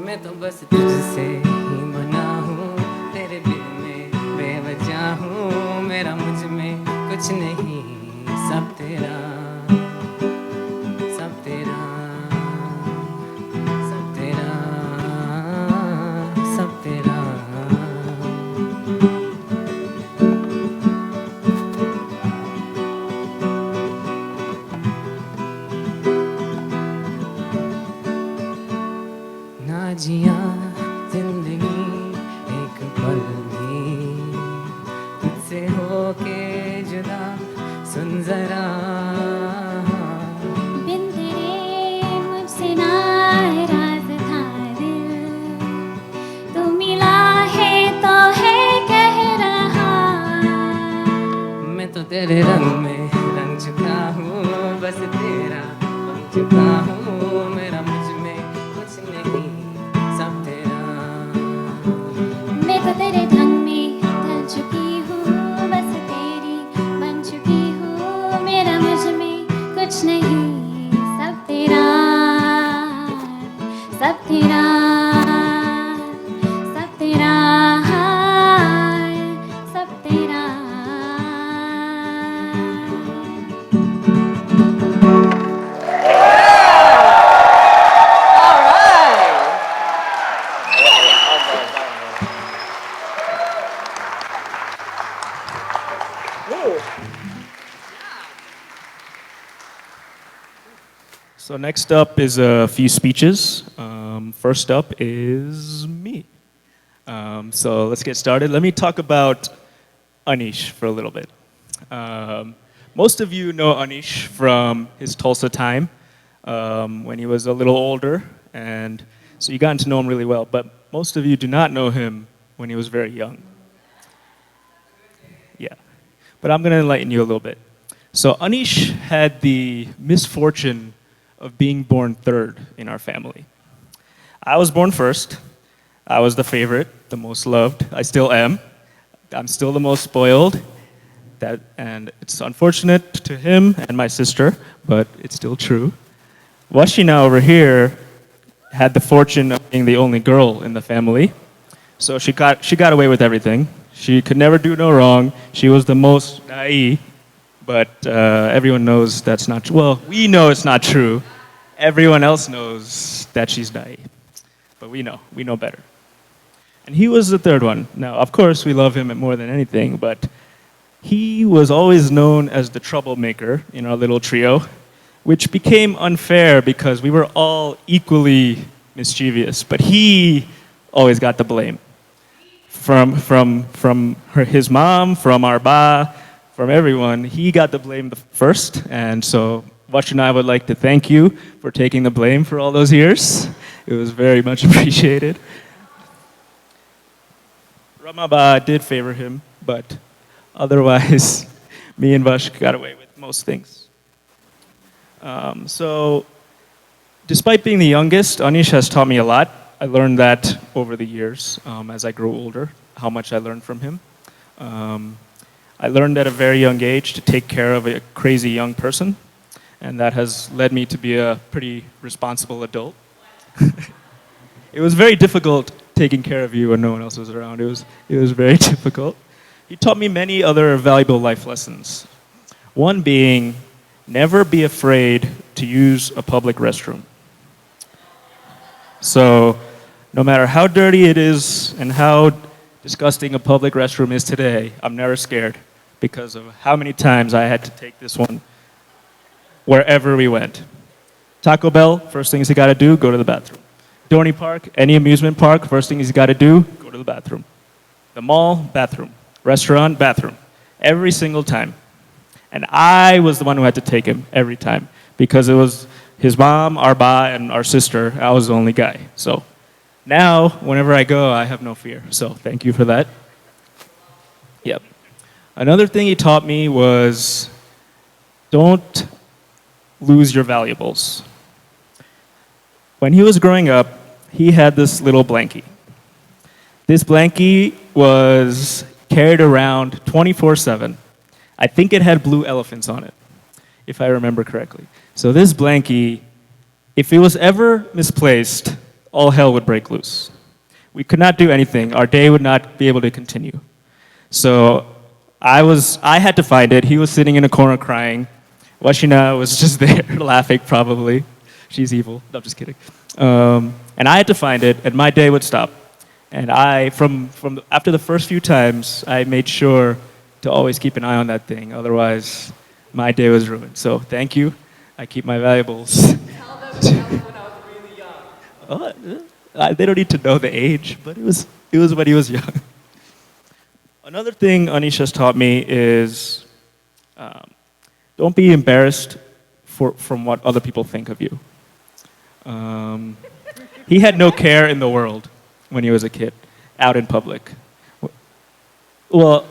मैं तो बस तुझसे ही बना हूँ तेरे दिल में बेवजह हूँ मेरा मुझ में कुछ नहीं सब तेरा सब तेरा सब तेरा सब तेरा ना जिया जिंदगी एक पल भी तुझसे होके जुदा सुन जरा बिन तेरे मुझसे नाराज था दिल तू मिला है तो है कह रहा मैं तो तेरे रंग में रंग चुका हूँ बस तेरा बन चुका हूँ मेरा मुझ में कुछ नहीं सब तेरा मैं तो तेरे ढंग में ढल चुकी हूँ बस तेरी बन चुकी हूँ मेरा मुझ में कुछ नहीं सब तेरा सब तेरा सब तेरा So next up is a few speeches. First up is me. So let's get started. Let me talk about Aneesh for a little bit. Most of you know Aneesh from his Tulsa time when he was a little older, and so you gotten to know him really well. But most of you do not know him when he was very young. Yeah, but I'm going to enlighten you a little bit. So Aneesh had the misfortune of being born third in our family. I was born first. I was the favorite, the most loved. I still am. I'm still the most spoiled. And it's unfortunate to him and my sister, but it's still true. Washina over here had the fortune of being the only girl in the family. So she got away with everything. She could never do no wrong. She was the most naive. But everyone knows that's not true. Well, we know it's not true. Everyone else knows that she's naive. But we know better. And he was the third one. Now, of course, we love him more than anything, but he was always known as the troublemaker in our little trio, which became unfair because we were all equally mischievous. But he always got the blame. From his mom, from our ba, from everyone, he got the blame first, and so Vash and I would like to thank you for taking the blame for all those years. It was very much appreciated. Ramaba did favor him, but otherwise, me and Vash got away with most things. So, despite being the youngest, Aneesh has taught me a lot. I learned that over the years as I grew older, how much I learned from him. I learned at a very young age to take care of a crazy young person, and that has led me to be a pretty responsible adult. It was very difficult taking care of you when no one else was around. It was very difficult. He taught me many other valuable life lessons. One being, never be afraid to use a public restroom. So, no matter how dirty it is and how disgusting a public restroom is today, I'm never scared because of how many times I had to take this one wherever we went. Taco Bell, first things you gotta do, go to the bathroom. Dorney Park, any amusement park, first things you gotta do, go to the bathroom. The mall, bathroom. Restaurant, bathroom. Every single time. And I was the one who had to take him every time because it was his mom, our ba, and our sister. I was the only guy. So now, whenever I go, I have no fear. So thank you for that. Yep. Another thing he taught me was don't lose your valuables. When he was growing up, he had this little blankie. This blankie was carried around 24/7. I think it had blue elephants on it, if I remember correctly. So this blankie, if it was ever misplaced, all hell would break loose. We could not do anything. Our day would not be able to continue. So I had to find it. He was sitting in a corner crying. Washina was just there laughing probably. She's evil. No, I'm just kidding. And I had to find it, and my day would stop. And after the first few times, I made sure to always keep an eye on that thing. Otherwise, my day was ruined. So thank you. I keep my valuables. Tell them when I was really young. They don't need to know the age, but it was when he was young. Another thing Aneesh has taught me is don't be embarrassed from what other people think of you. He had no care in the world when he was a kid, out in public. Well,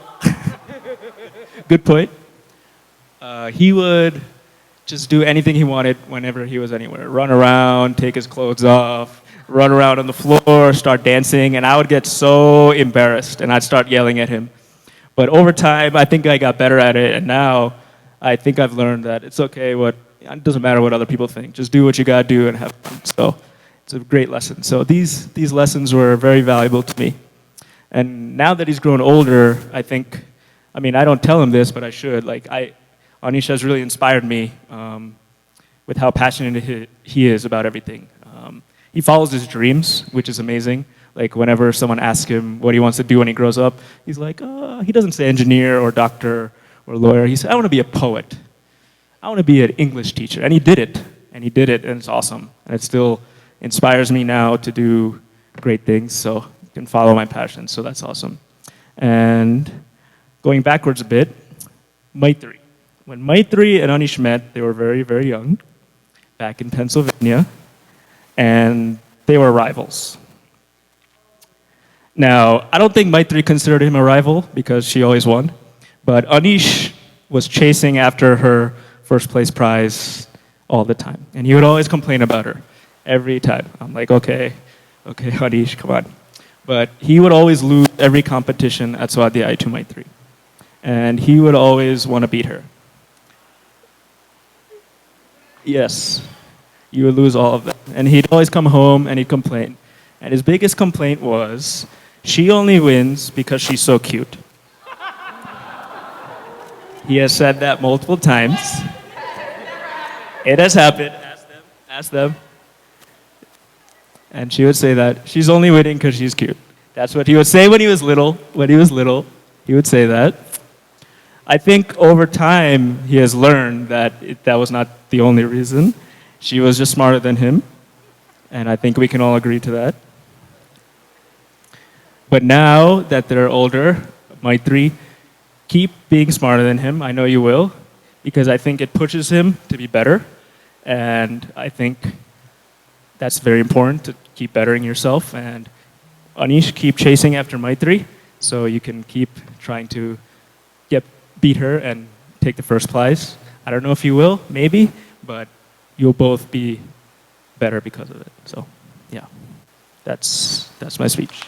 good point. He would just do anything he wanted whenever he was anywhere. Run around, take his clothes off, run around on the floor, start dancing, and I would get so embarrassed, and I'd start yelling at him. But over time, I think I got better at it, and now I think I've learned that it's okay. It doesn't matter what other people think. Just do what you gotta do and have fun. So it's a great lesson. So these lessons were very valuable to me. And now that he's grown older, I think, I don't tell him this, but I should. Aneesh has really inspired me with how passionate he is about everything. He follows his dreams, which is amazing. Like whenever someone asks him what he wants to do when he grows up, he's like, he doesn't say engineer or doctor or lawyer. He said, I want to be a poet. I want to be an English teacher. And he did it. and he did it, and it's awesome. And it still inspires me now to do great things, so you can follow my passion, so that's awesome. And going backwards a bit, Maitri. When Maitri and Aneesh met, they were very, very young, back in Pennsylvania, and they were rivals. Now, I don't think Maitri considered him a rival because she always won, but Aneesh was chasing after her first place prize all the time, and he would always complain about her every time. I'm like, okay, Aneesh, come on. But he would always lose every competition at Swadhyay to Maitri, and he would always want to beat her. Yes, you would lose all of them. And he'd always come home and he'd complain. And his biggest complaint was, she only wins because she's so cute. He has said that multiple times. It has happened. Ask them. And she would say that she's only winning because she's cute. That's what he would say when he was little. He would say that. I think over time, he has learned that that was not the only reason. She was just smarter than him, and I think we can all agree to that. But now that they're older, Maitri, keep being smarter than him. I know you will, because I think it pushes him to be better, and I think that's very important to keep bettering yourself. And Aneesh, keep chasing after Maitri, so you can keep trying to beat her and take the first prize. I don't know if you will, maybe, but you'll both be better because of it. So, yeah, that's my speech.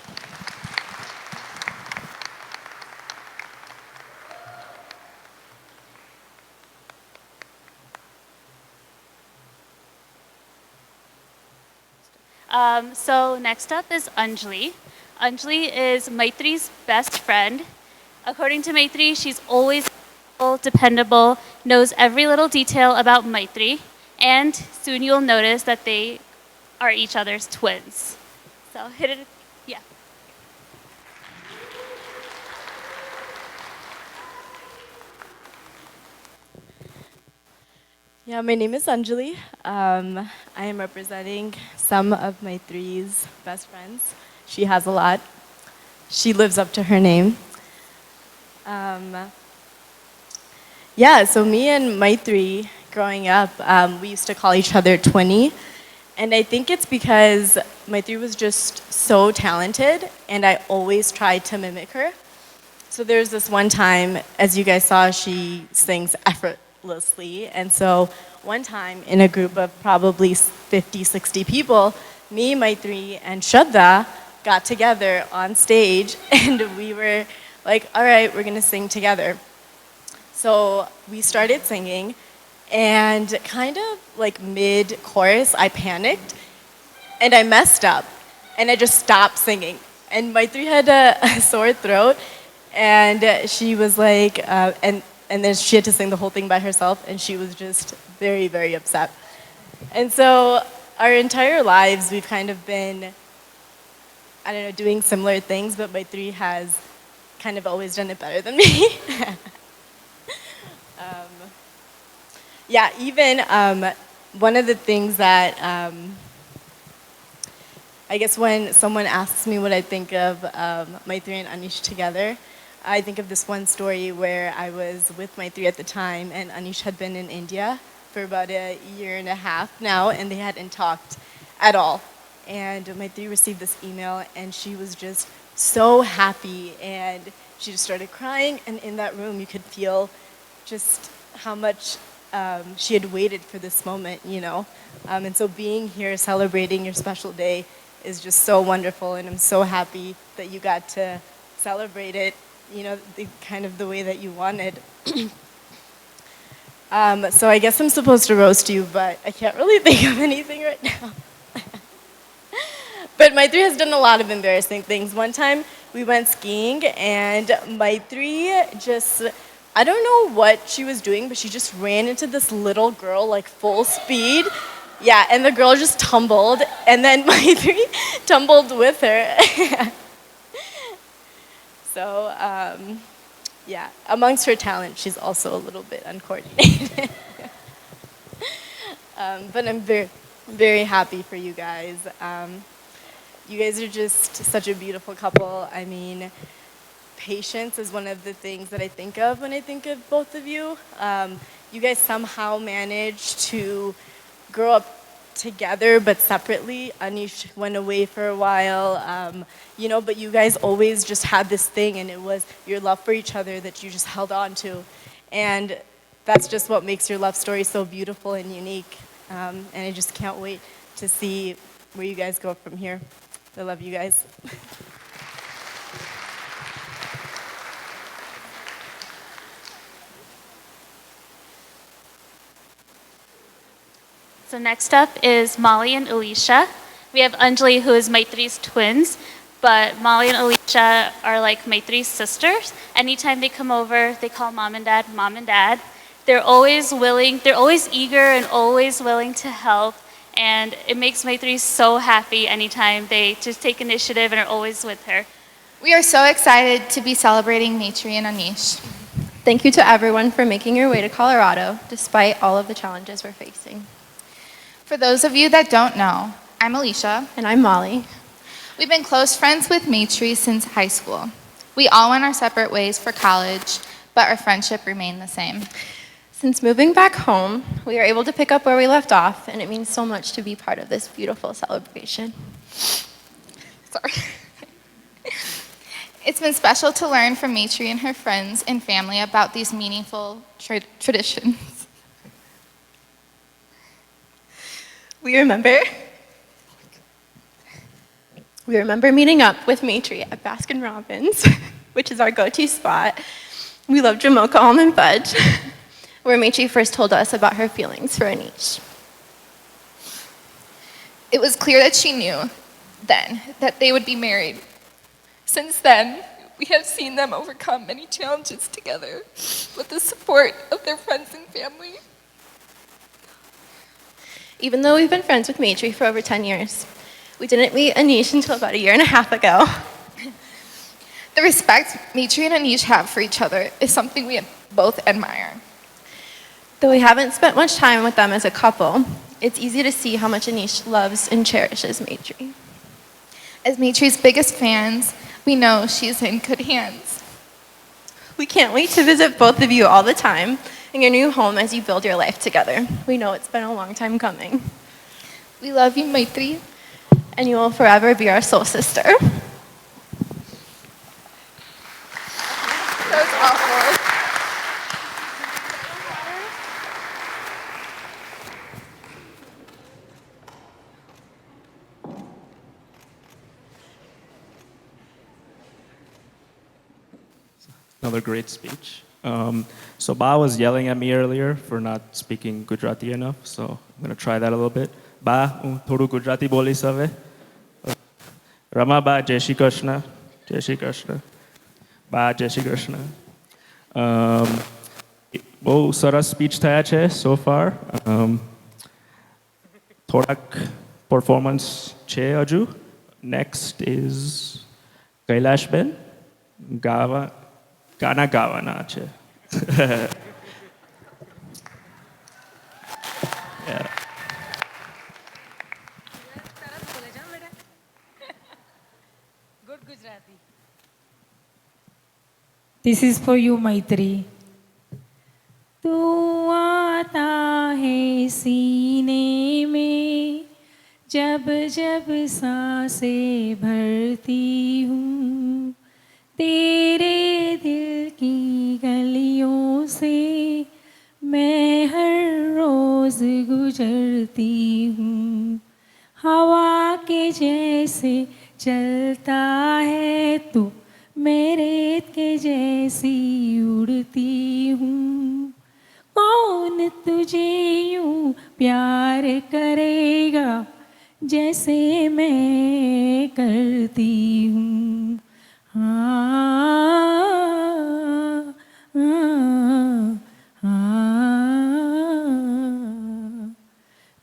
So next up is Anjali. Anjali is Maitri's best friend. According to Maitri, she's always dependable, knows every little detail about Maitri, and soon you'll notice that they are each other's twins. So hit it, yeah. Yeah, my name is Anjali. I am representing some of Maitri's best friends. She has a lot. She lives up to her name. Yeah, so me and Maitri, growing up, we used to call each other Twinny. And I think it's because Maitri was just so talented, and I always tried to mimic her. So there's this one time, as you guys saw, she sings effortlessly. And so one time, in a group of probably 50, 60 people, me, Maitri, and Shraddha got together on stage, and we were like, all right, we're gonna sing together. So we started singing, and kind of like mid-chorus, I panicked, and I messed up, and I just stopped singing. And Maitri had a sore throat, and she was like, and then she had to sing the whole thing by herself, and she was just very, very upset. And so our entire lives, we've kind of been, I don't know, doing similar things, but Maitri has kind of always done it better than me. Yeah, even one of the things that I guess when someone asks me what I think of Maitri and Aneesh together, I think of this one story where I was with Maitri at the time, and Aneesh had been in India for about a year and a half now, and they hadn't talked at all. And Maitri received this email, and she was just so happy, and she just started crying, and in that room you could feel just how much she had waited for this moment, you know. And so being here celebrating your special day is just so wonderful, and I'm so happy that you got to celebrate it, you know, kind of the way that you wanted. So I guess I'm supposed to roast you, but I can't really think of anything right now. But Maitri has done a lot of embarrassing things. One time we went skiing, and Maitri just, I don't know what she was doing, but she just ran into this little girl like full speed. Yeah, and the girl just tumbled, and then Maitri tumbled with her. So, yeah, amongst her talent, she's also a little bit uncoordinated. But I'm very, very happy for you guys. You guys are just such a beautiful couple. I mean, patience is one of the things that I think of when I think of both of you. You guys somehow managed to grow up together but separately. Aneesh went away for a while, but you guys always just had this thing, and it was your love for each other that you just held on to. And that's just what makes your love story so beautiful and unique. And I just can't wait to see where you guys go from here. I love you guys. So next up is Molly and Alicia. We have Anjali, who is Maitri's twins, but Molly and Alicia are like Maitri's sisters. Anytime they come over, they call mom and dad, Mom and Dad. They're always willing, they're always eager and always willing to help, and it makes Maitri so happy anytime they just take initiative and are always with her. We are so excited to be celebrating Maitri and Aneesh. Thank you to everyone for making your way to Colorado, despite all of the challenges we're facing. For those of you that don't know, I'm Alicia. And I'm Molly. We've been close friends with Maitri since high school. We all went our separate ways for college, but our friendship remained the same. Since moving back home, we are able to pick up where we left off, and it means so much to be part of this beautiful celebration. Sorry. It's been special to learn from Maitri and her friends and family about these meaningful traditions. We remember meeting up with Maitri at Baskin Robbins, which is our go-to spot. We love Jamocha almond fudge, where Maitri first told us about her feelings for Aneesh. It was clear that she knew then that they would be married. Since then, we have seen them overcome many challenges together with the support of their friends and family. Even though we've been friends with Maitri for over 10 years, we didn't meet Aneesh until about a year and a half ago. The respect Maitri and Aneesh have for each other is something we both admire. Though we haven't spent much time with them as a couple, it's easy to see how much Aneesh loves and cherishes Maitri. As Maitri's biggest fans, we know she is in good hands. We can't wait to visit both of you all the time in your new home as you build your life together. We know it's been a long time coming. We love you, Maitri. And you will forever be our soul sister. That was awful. Another great speech. So Ba was yelling at me earlier for not speaking Gujarati enough, so I'm going to try that a little bit. Ba, thodu Gujarati boli save. Rama ba, Jai Shri Krishna. Jai Shri Krishna. Ba, Jai Shri Krishna. બહુ સરસ speech થયા છે so far. થોડાક performance છે હજુ. Next is Kailash Ben. ગાના ગાવાના છે. Yeah. Good Gujarati. This is for you, Maitri. तू आता है सीने में जब जब सांसें भरती हूँ तेरे दिल की गलियों से मैं हर रोज गुजरती हूँ हवा के जैसे चलता है तू मैं रेत के जैसी उड़ती हूँ कौन तुझे यूं प्यार करेगा जैसे मैं करती हूँ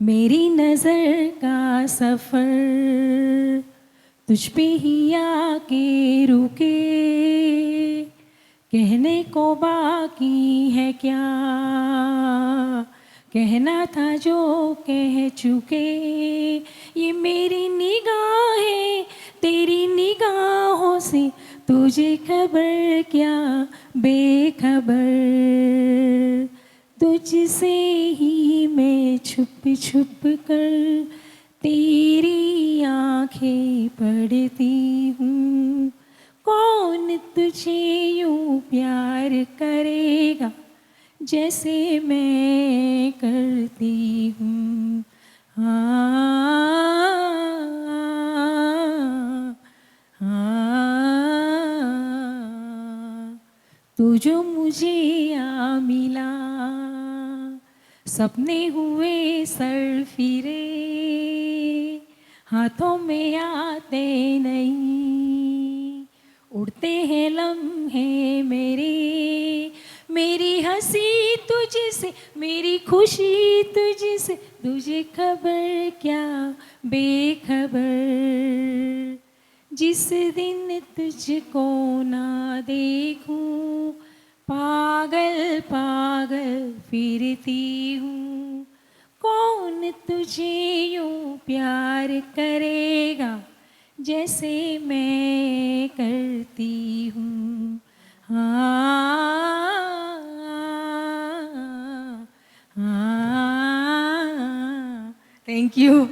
मेरी नज़र का सफ़र तुझ पे ही आके रुके कहने को बाकी है क्या कहना था जो कह चुके, ये मेरी निगाहें तेरी निगाहों से तुझे खबर क्या बेखबर, तुझसे ही मैं छुप छुप कर तेरी आंखें पढ़ती हूँ। कौन तुझे यूं प्यार करेगा जैसे मैं करती हूँ। तू जो मुझे आ मिला, सपने हुए सर फिरे, हाथों में आते नहीं, उड़ते हैं लम्हे मेरे, मेरी हंसी तुझसे मेरी खुशी तुझसे, तुझे खबर क्या बेखबर, जिस दिन तुझको ना देखूं पागल पागल फिरती हूँ। कौन तुझे यूं प्यार करेगा जैसे मैं करती हूँ। Thank you.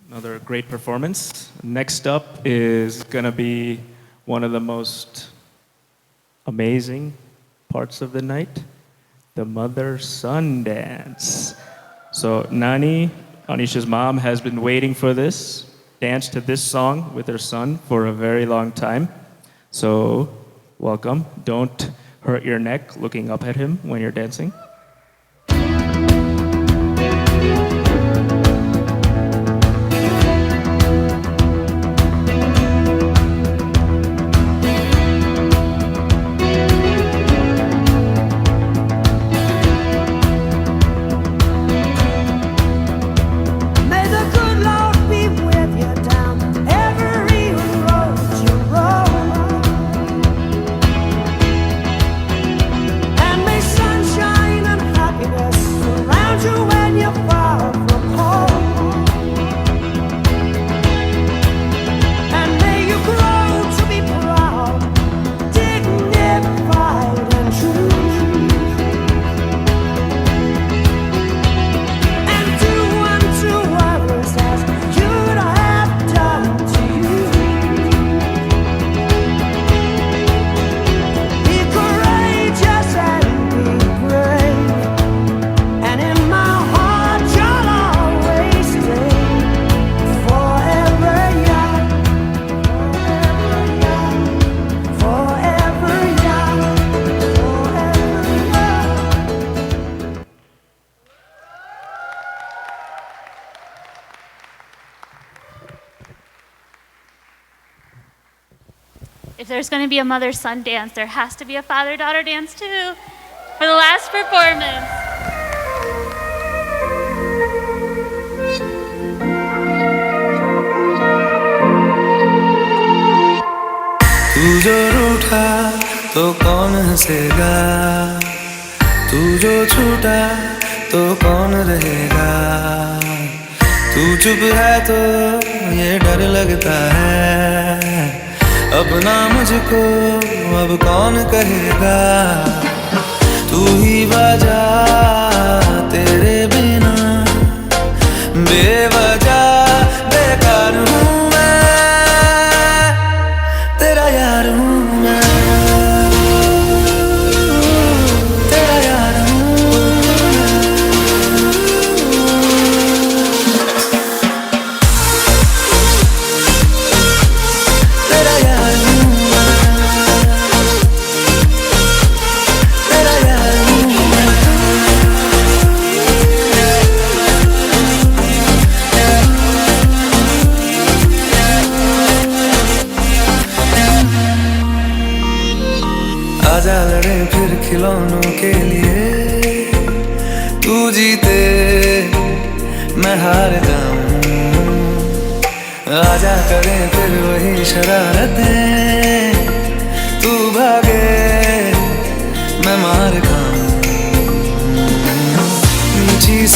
Another great performance. Next up is going to be one of the most amazing parts of the night, the mother-son dance. So Nani, Aneesh's mom, has been waiting for this dance to this song with her son for a very long time. So welcome. Don't hurt your neck looking up at him when you're dancing. If there's going to be a mother-son dance, there has to be a father-daughter dance too for the last performance. तू जो रूठा तो कौन हंसेगा, तू जो छूटा तो कौन रहेगा, तू चुप है तो ये डर लगता है, अब ना मुझको अब कौन कहेगा, तू ही वजह तेरे बिना बेवजह बेकार हूँ मैं, तेरा यार हूँ मैं, तेरा यार हूँ तेरा यार हूँ तेरा यार आजा लड़े फिर खिलौनों के लिए, तू जीते मैं हार जाऊं, आजा करें फिर वही शरारतें, तू भाग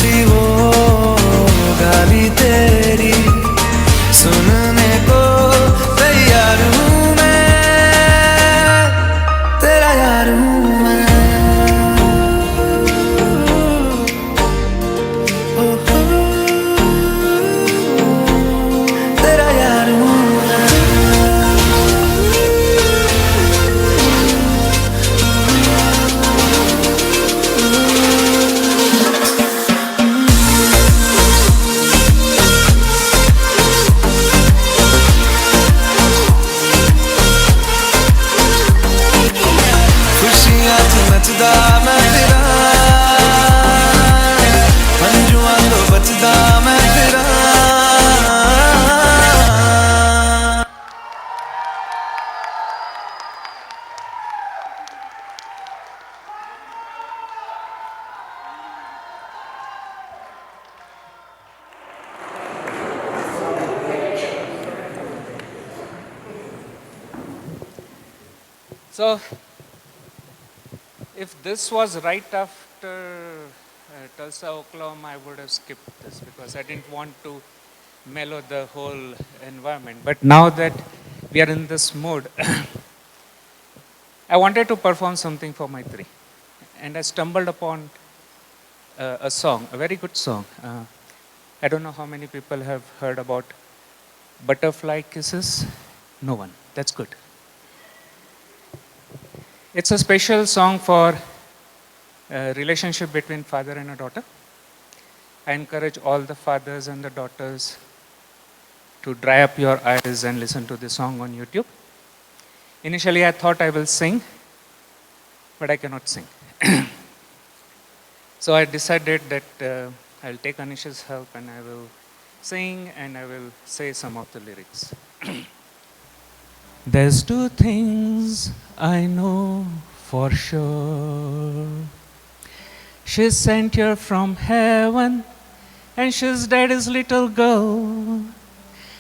सी वो गाली तेरी सुनने को तैयार हूँ मैं, तेरा यार हूँ मैं। ओहो, तेरा यार हूँ मैं। खुशियाँ च नचदा मैं तेरा, अंजुआं तो बचदा मैं तेरा। So, if this was right after Tulsa, Oklahoma, I would have skipped this because I didn't want to mellow the whole environment. But now that we are in this mood, I wanted to perform something for Maitri. And I stumbled upon a song, a very good song. I don't know how many people have heard about Butterfly Kisses. No one. That's good. It's a special song for a relationship between father and a daughter. I encourage all the fathers and the daughters to dry up your eyes and listen to this song on YouTube. Initially, I thought I will sing, but I cannot sing. So I decided that I'll take Aneesh's help and I will sing and I will say some of the lyrics. There's two things I know for sure. She's sent here from heaven and she's daddy's little girl.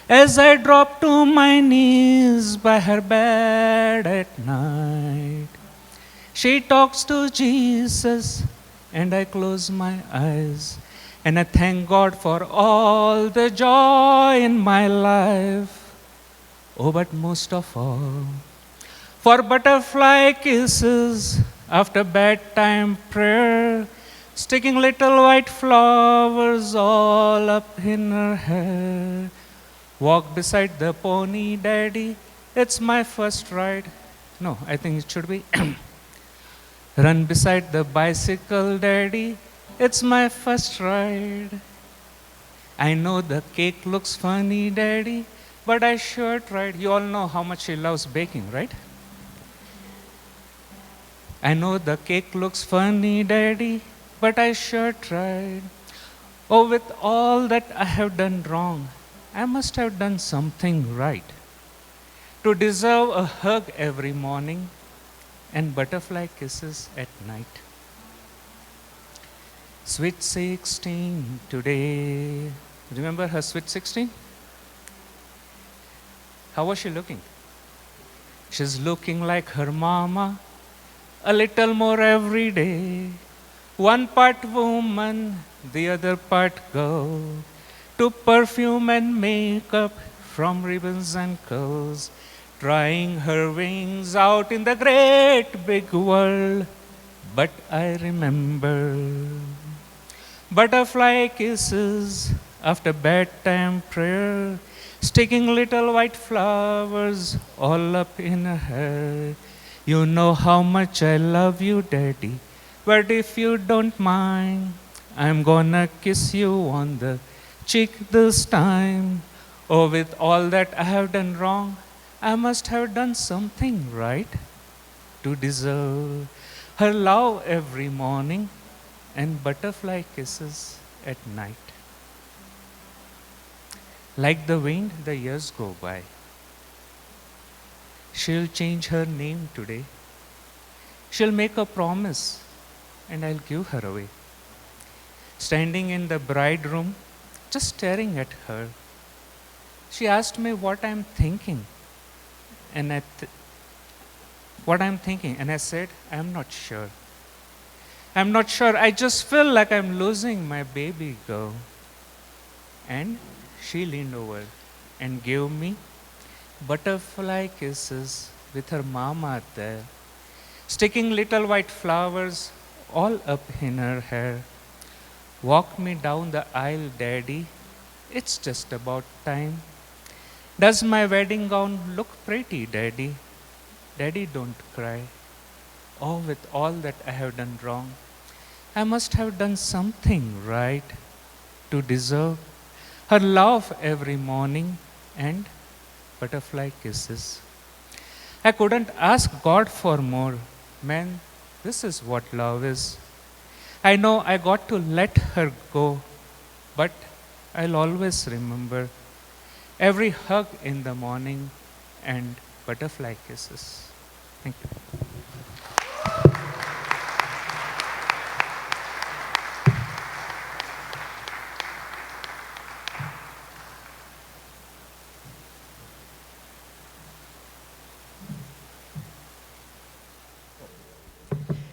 As I drop to my knees by her bed at night, she talks to Jesus and I close my eyes and I thank God for all the joy in my life. Oh, but most of all, for butterfly kisses after bedtime prayer, sticking little white flowers all up in her hair. Walk beside the pony, daddy, it's my first ride. No, I think it should be run beside the bicycle, daddy, it's my first ride. I know the cake looks funny, daddy, but I sure tried. You all know how much she loves baking, right? I know the cake looks funny, daddy, but I sure tried. Oh, with all that I have done wrong, I must have done something right to deserve a hug every morning and butterfly kisses at night. Sweet 16 today. Remember her sweet 16? How was she looking? She's looking like her mama, a little more every day. One part woman, the other part girl. To perfume and makeup, from ribbons and curls, trying her wings out in the great big world. But I remember butterfly kisses after bedtime prayer, sticking little white flowers all up in her hair. You know how much I love you, daddy, but if you don't mind, I'm gonna kiss you on the cheek this time. Oh, with all that I have done wrong, I must have done something right to deserve her love every morning and butterfly kisses at night. Like the wind, the years go by. She'll change her name today. She'll make a promise and I'll give her away. Standing in the bride room, just staring at her, she asked me what I'm thinking. And I said, I'm not sure. I'm not sure, I just feel like I'm losing my baby girl. And she leaned over and gave me butterfly kisses with her mama there, sticking little white flowers all up in her hair. Walk me down the aisle, Daddy, it's just about time. Does my wedding gown look pretty, Daddy? Daddy, don't cry. Oh, with all that I have done wrong, I must have done something right to deserve her love every morning and butterfly kisses. I couldn't ask God for more. Man, this is what love is. I know I got to let her go, but I'll always remember every hug in the morning and butterfly kisses. Thank you.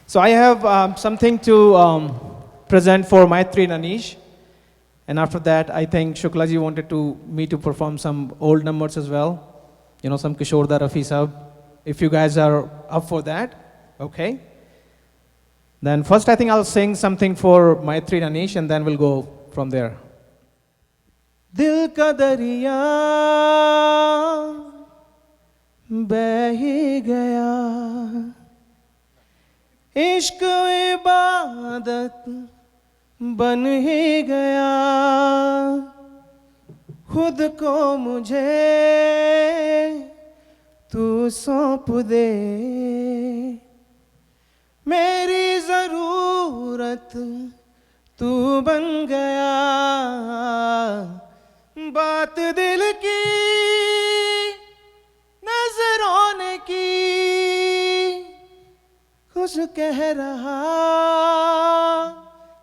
So I have something to present for Maitri and Aneesh. And after that, I think Shuklaji wanted me to perform some old numbers as well. You know, some Kishore Da Rafi Sahab. If you guys are up for that, okay. Then first I think I'll sing something for Maitri and Aneesh and then we'll go from there. Dil ka dariya beh hi gaya, इश्क इबादत बन ही गया, खुद को मुझे तू सौंप दे, मेरी ज़रूरत तू बन गया, बात दिल की नजरों ने की, कुछ कह रहा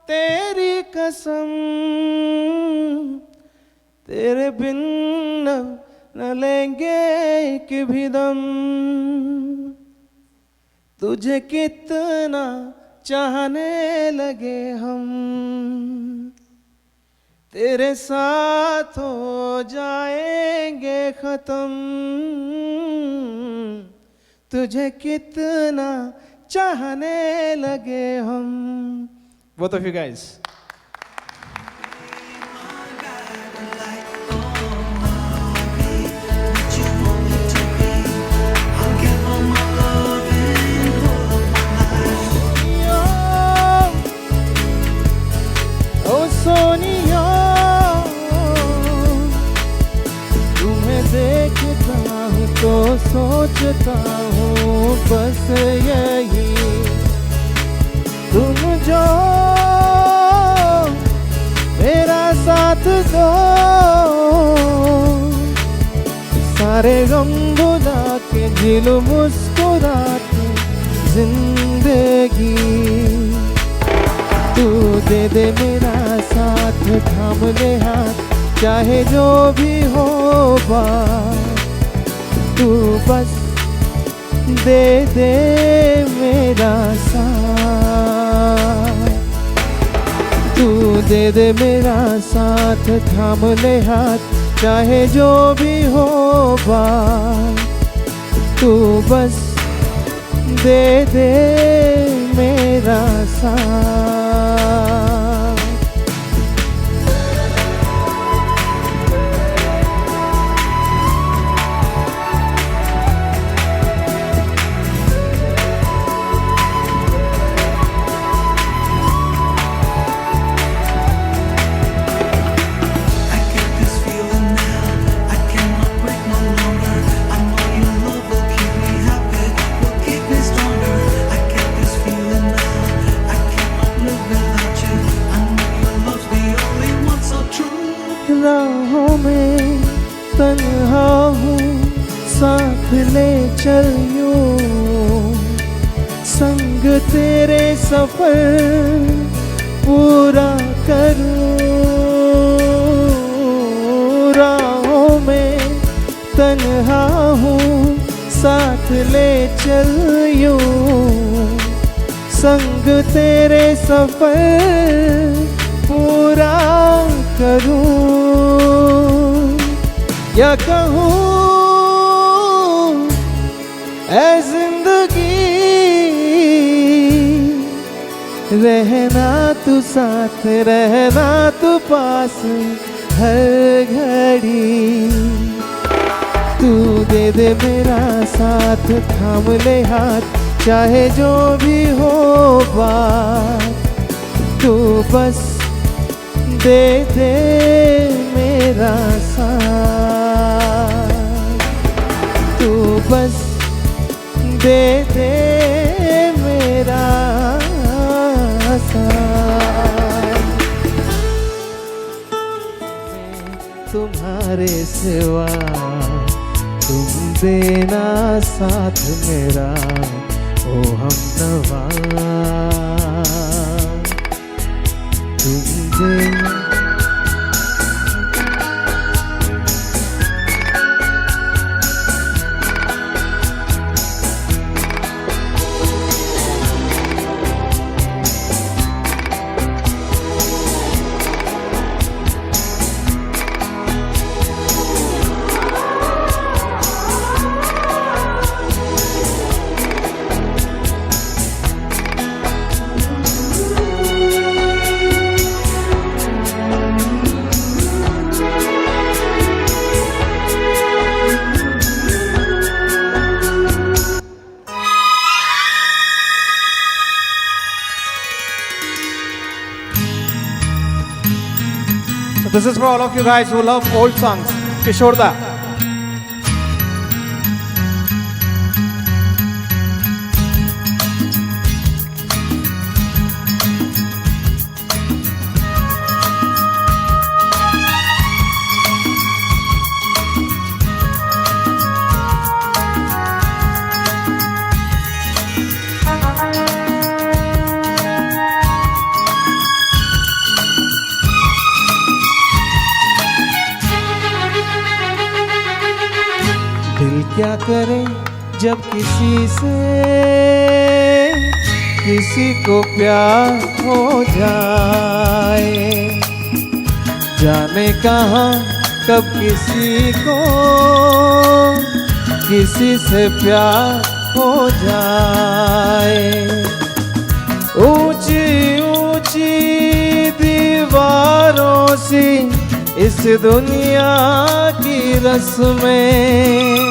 तेरी कसम, तेरे बिन न लेंगे एक भी दम, तुझे कितना चाहने लगे हम, तेरे साथ हो जाएंगे खत्म, तुझे कितना चाहने लगे हम. Both of you guys. Oh Sonia, तुम्हें देखता हूँ तो सोचता हूँ बस यही, तुम जो मेरा साथ दो, सारे गम भुला के दिल मुस्कुरा के जिंदगी, तू दे दे मेरा साथ, थाम ले हाथ, चाहे जो भी हो बात, तू बस दे दे मेरा साथ, तू दे दे मेरा साथ, थाम ले हाथ, चाहे जो भी हो बात, तू बस दे दे मेरा साथ. राहों में तन्हा हूँ, साथ ले चल यूं, संग तेरे सफर पूरा करूं, राहों में तन्हा हूँ, साथ ले चल यूं, संग तेरे सफर पूरा करूं या कहूँ ऐ जिंदगी रहना तू साथ, रहना तू पास हर घड़ी। तू दे दे मेरा साथ, थाम ले हाथ, चाहे जो भी हो बात। तू बस दे दे मेरा साथ, तू बस दे दे मेरा साथ। तुम्हारे सिवा तुम देना साथ मेरा, ओ हमनवा तुम देना। This is for all of you guys who love old songs. Kishorda. दिल क्या करे जब किसी से किसी को प्यार हो जाए, जाने कहाँ कब किसी को किसी से प्यार हो जाए। ऊंची ऊंची दीवारों सी इस दुनिया की रस्में,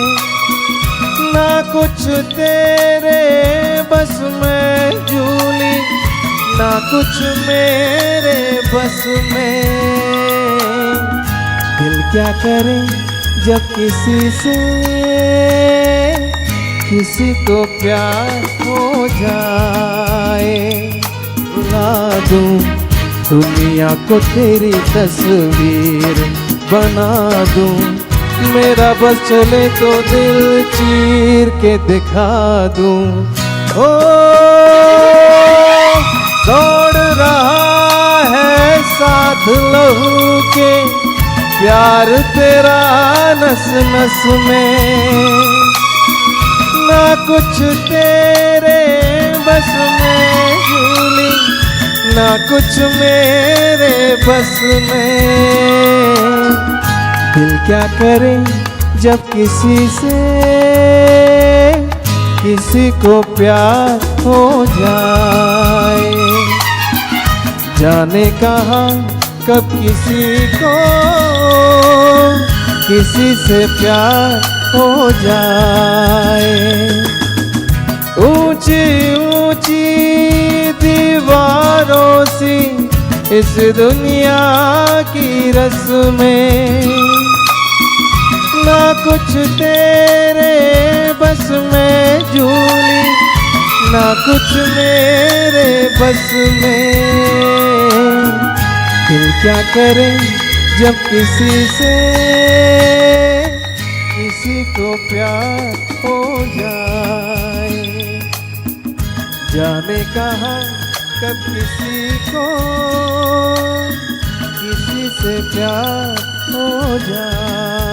ना कुछ तेरे बस में झूली, ना कुछ मेरे बस में। दिल क्या करे जब किसी से किसी को प्यार हो जाए। रुला दूं दुनिया को तेरी तस्वीर बना दूं, मेरा बस चले तो दिल चीर के दिखा दूं। ओ दौड़ रहा है साथ लहू के प्यार तेरा नस नस में, ना कुछ तेरे बस में झूली, ना कुछ मेरे बस में। दिल क्या करे जब किसी से किसी को प्यार हो जाए, जाने कहाँ कब किसी को किसी से प्यार हो जाए। ऊंची ऊंची दीवारों सी इस दुनिया की रस्में, ना कुछ तेरे बस में झूली, ना कुछ मेरे बस में। दिल क्या करे जब किसी से किसी को प्यार हो जाए, जाने कहाँ कब किसी को किसी से प्यार हो जाए।